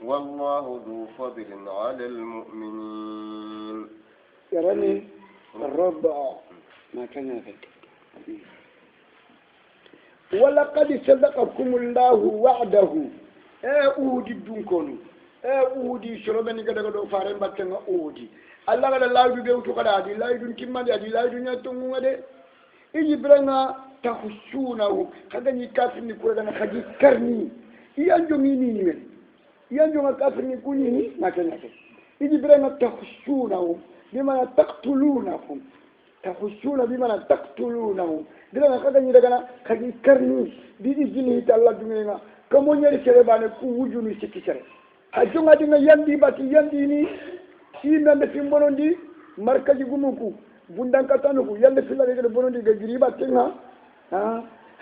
والله ذو فضل على المؤمنين. يراني الربع ما كان يفك. ولقد صدقكم الله وعده أودي دونكم أودي شربني كذا كذا فارم باتنا أودي الله كذا لا يدو كذا أدي لا يدو كم أدي لا يدو نياتهم أدي إيجي برنا تخشونه كذا نكافني كذا خدي كرني يانجوني نيمن يانجون كافني كوني ما كان يفك إيجي برنا تخشونه بما تقتلونهم تخشون بما تقتلونهم دلنا كذا نيرجعنا خدي كرني دي جيني تالله دمينا كمون يري شربانه كوجوني سكيسره هجونا دينا يندي باتي يندي ني سينا نفيم بروندي مركزي غنوكو بندان كاتانوكو يندي فيلا رجل بروندي غيري باتينا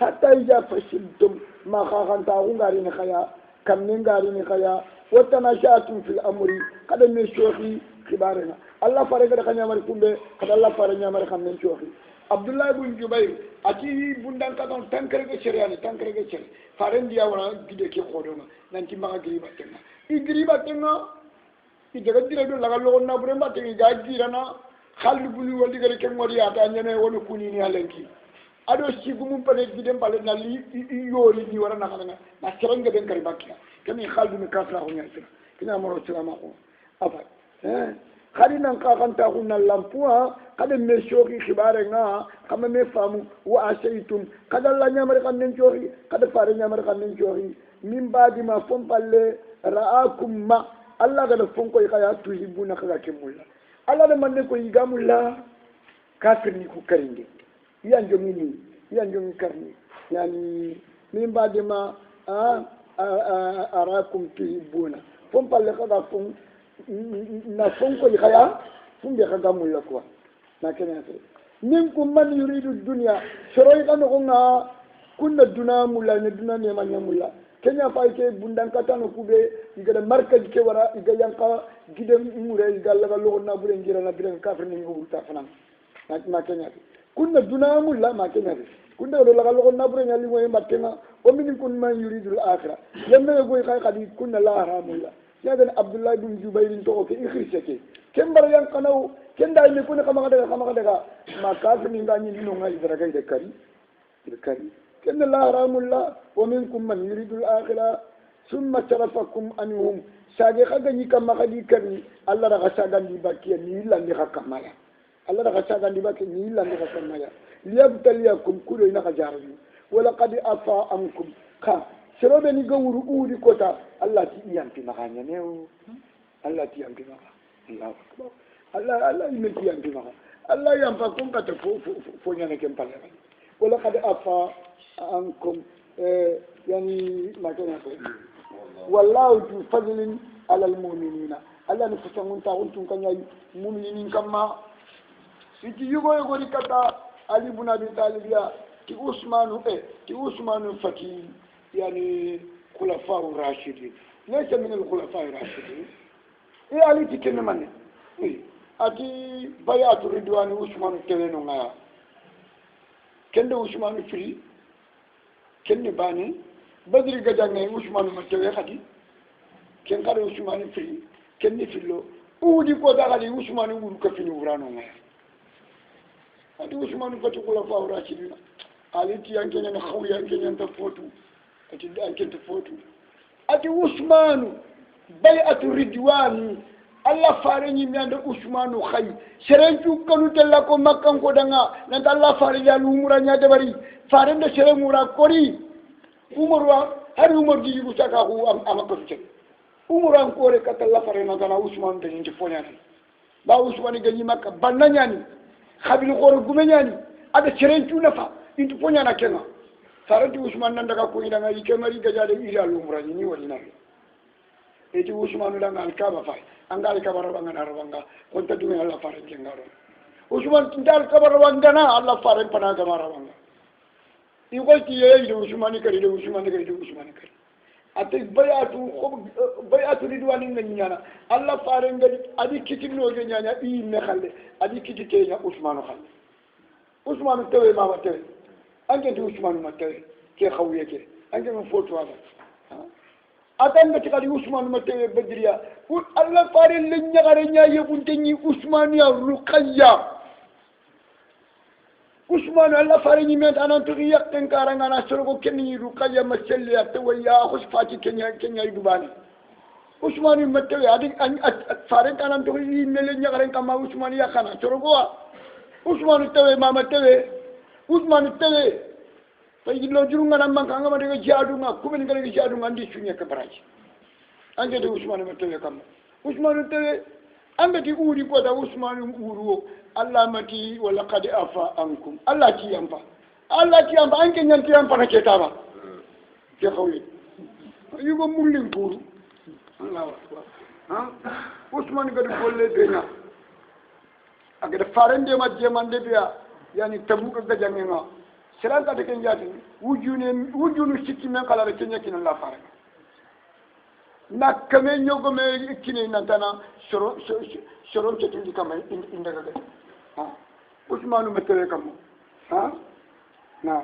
حتى إذا فشلتم ما خاخن تاغون غاري نخيا كم نغاري نخيا وتناشأتم في الأمر قد نشوخي خبارنا الله فارغ كان يامر كومبه قد الله فارغ يامر خام نشوخي Abdullah ibn Jubair ati bundan katon tankarege seriani tankarege seri faren dia wala gide ke khodoma nanti maga griba tenga I griba tenga I jaga dire do laga logon na bure mbatte ga girana khalli bulu wali gare ke ngori ata nyane wono kuni ni halenki ado sigumum pale gidem pale na li yori ni wara na kana na serenge ben kari bakya kami khaldu mi kafra ho nyata kina maro salama ko afa خلينا نقاقن تاخذنا اللامبوا قد مشوقي خبارنا كما نفهم واسيتم قد الله نعمر قد نشوقي قد فار نعمر قد نشوقي من بعد ما فم بالله راكم ما الله قد فنكو يخيا تحبون خلا كمولا الله من نكو يغامولا كافر نيكو كرينجي يانجومي كرني يعني من بعد ما اراكم تحبون فم بالله قد فم na fonko ikaya fumbe kaga mulla kwa na kenya fe minkum man yuridu dunya shoroy kan ko nga kunna duna mulla ne duna ne manya mulla kenya fa ke bundan katano kube igada markaj ke wara iga yanka gidem mure igalla ga lo na bure ngira na bire kafir ni ngu ta fanan na kenya fe kunna duna mulla ma kenya fe kunna lo la lo na bure nyali mo yembatenga o minkum man yuridu al-akhirah yamma go ikay kadi kunna la haramulla يادن عبد الله بن جبير تو في اخرسكي كم بر يان قناو كن داي ميكون خما دغا ما كاف ني غاني نو غاي درغاي دكاري كن لا رحم الله ومنكم من يريد الاخره ثم ترفكم انهم ساجي خغني كما خدي كرني الله رغا ساغان دي باكي ني لا ني خكمايا الله رغا ساغان دي باكي ني لا ني خكمايا ليبتليكم كل ين خجاري ولقد افا عنكم شروبه ni gawuru udi kota Allah ti yampi maganya neo Allah ti yampi maga Allah ni ti yampi maga Allah yampa kun ka te fo nyane kem pale wala qad afa ankum yani makana ko wallahu tu fadlin ala almu'minina Allah ni fusangun ta untun kanya mu'minin kamma siti yugo rikata Ali ibn Abi Talib ya ti Usmanu fakir يعني خلفاء الراشدين ليس من الخلفاء الراشدين إيه علي تكلم عنه أتي بيعة الرضوان عثمان تلينو معه كند عثمان فري كند باني بدر جدعنا عثمان متوه خدي كن كار عثمان فري كند فيلو ودي كودا خدي عثمان ورو كفيني ورانو معه أتي عثمان فتو خلفاء الراشدين علي تيانكين نخوي يانكين تفوتو أنت فوتو أتي عثمان بيعة الرضوان الله فارني من عند عثمان خي سرنجو كانوا تلاقوا مكان كودانا نت الله فارني على عمرنا دبري فارن ده سرنج مرا كوري عمر هر عمر دي يبوسا كهو أما كفتة umuran kore katalla farena gana usman de nti fonyani ba usman gani makka bannanyani khabil khoro gumenyani ada cerentu nafa intu fonyana kenga sarati usman nan daga ko ida ngai kemari gajade ila lumrani ni walina eti usman da ngal kaba fa angal kaba rabanga narabanga konta dumi alla fare jengaro usman tindal kaba rabanga na alla fare pana gama rabanga iwalti ye de usman kari de usman kari de usman kari ate bayatu ridwani nganyana alla fare ngadi adi kitino ge nyanya i me khalle adi kitike nya usman khalle usman tewe ma tewe anke di usman ma tewe ke khawiye ke anke mo foto wala atan ngati kadi usman ma tewe badriya alla fare le nyagare nya yebunte ni usman ya ruqayya usman alla fare ni met anan to yakten karanga na sorogo kenni ruqayya ma selle ya tawaya khus fati kenya idubani usman ma tewe adi fare kanan to yi mele nyagare kama usman ya khana sorogo usman tewe mama tewe usman tewe tay lo jurunga nan man kanga ma de jaadunga kuben ngale jaadunga andi sunya ka baraji ande de usman ma tewe kam usman tewe ande di uri ko da usman uru allah mati wala qad afa ankum allah ti yamba anke nyanti yamba na ketaba ke xawli yugo mulin buru allah ha usman gadi bolle benya agada farande ma jemande biya yani tabuka ga jangenga seranga de ken jati wujunu sikki men kala de kenya kin la fare nakame nyogo me kine nantana soro tetindi kama indaga ha usmanu metele kamo ha na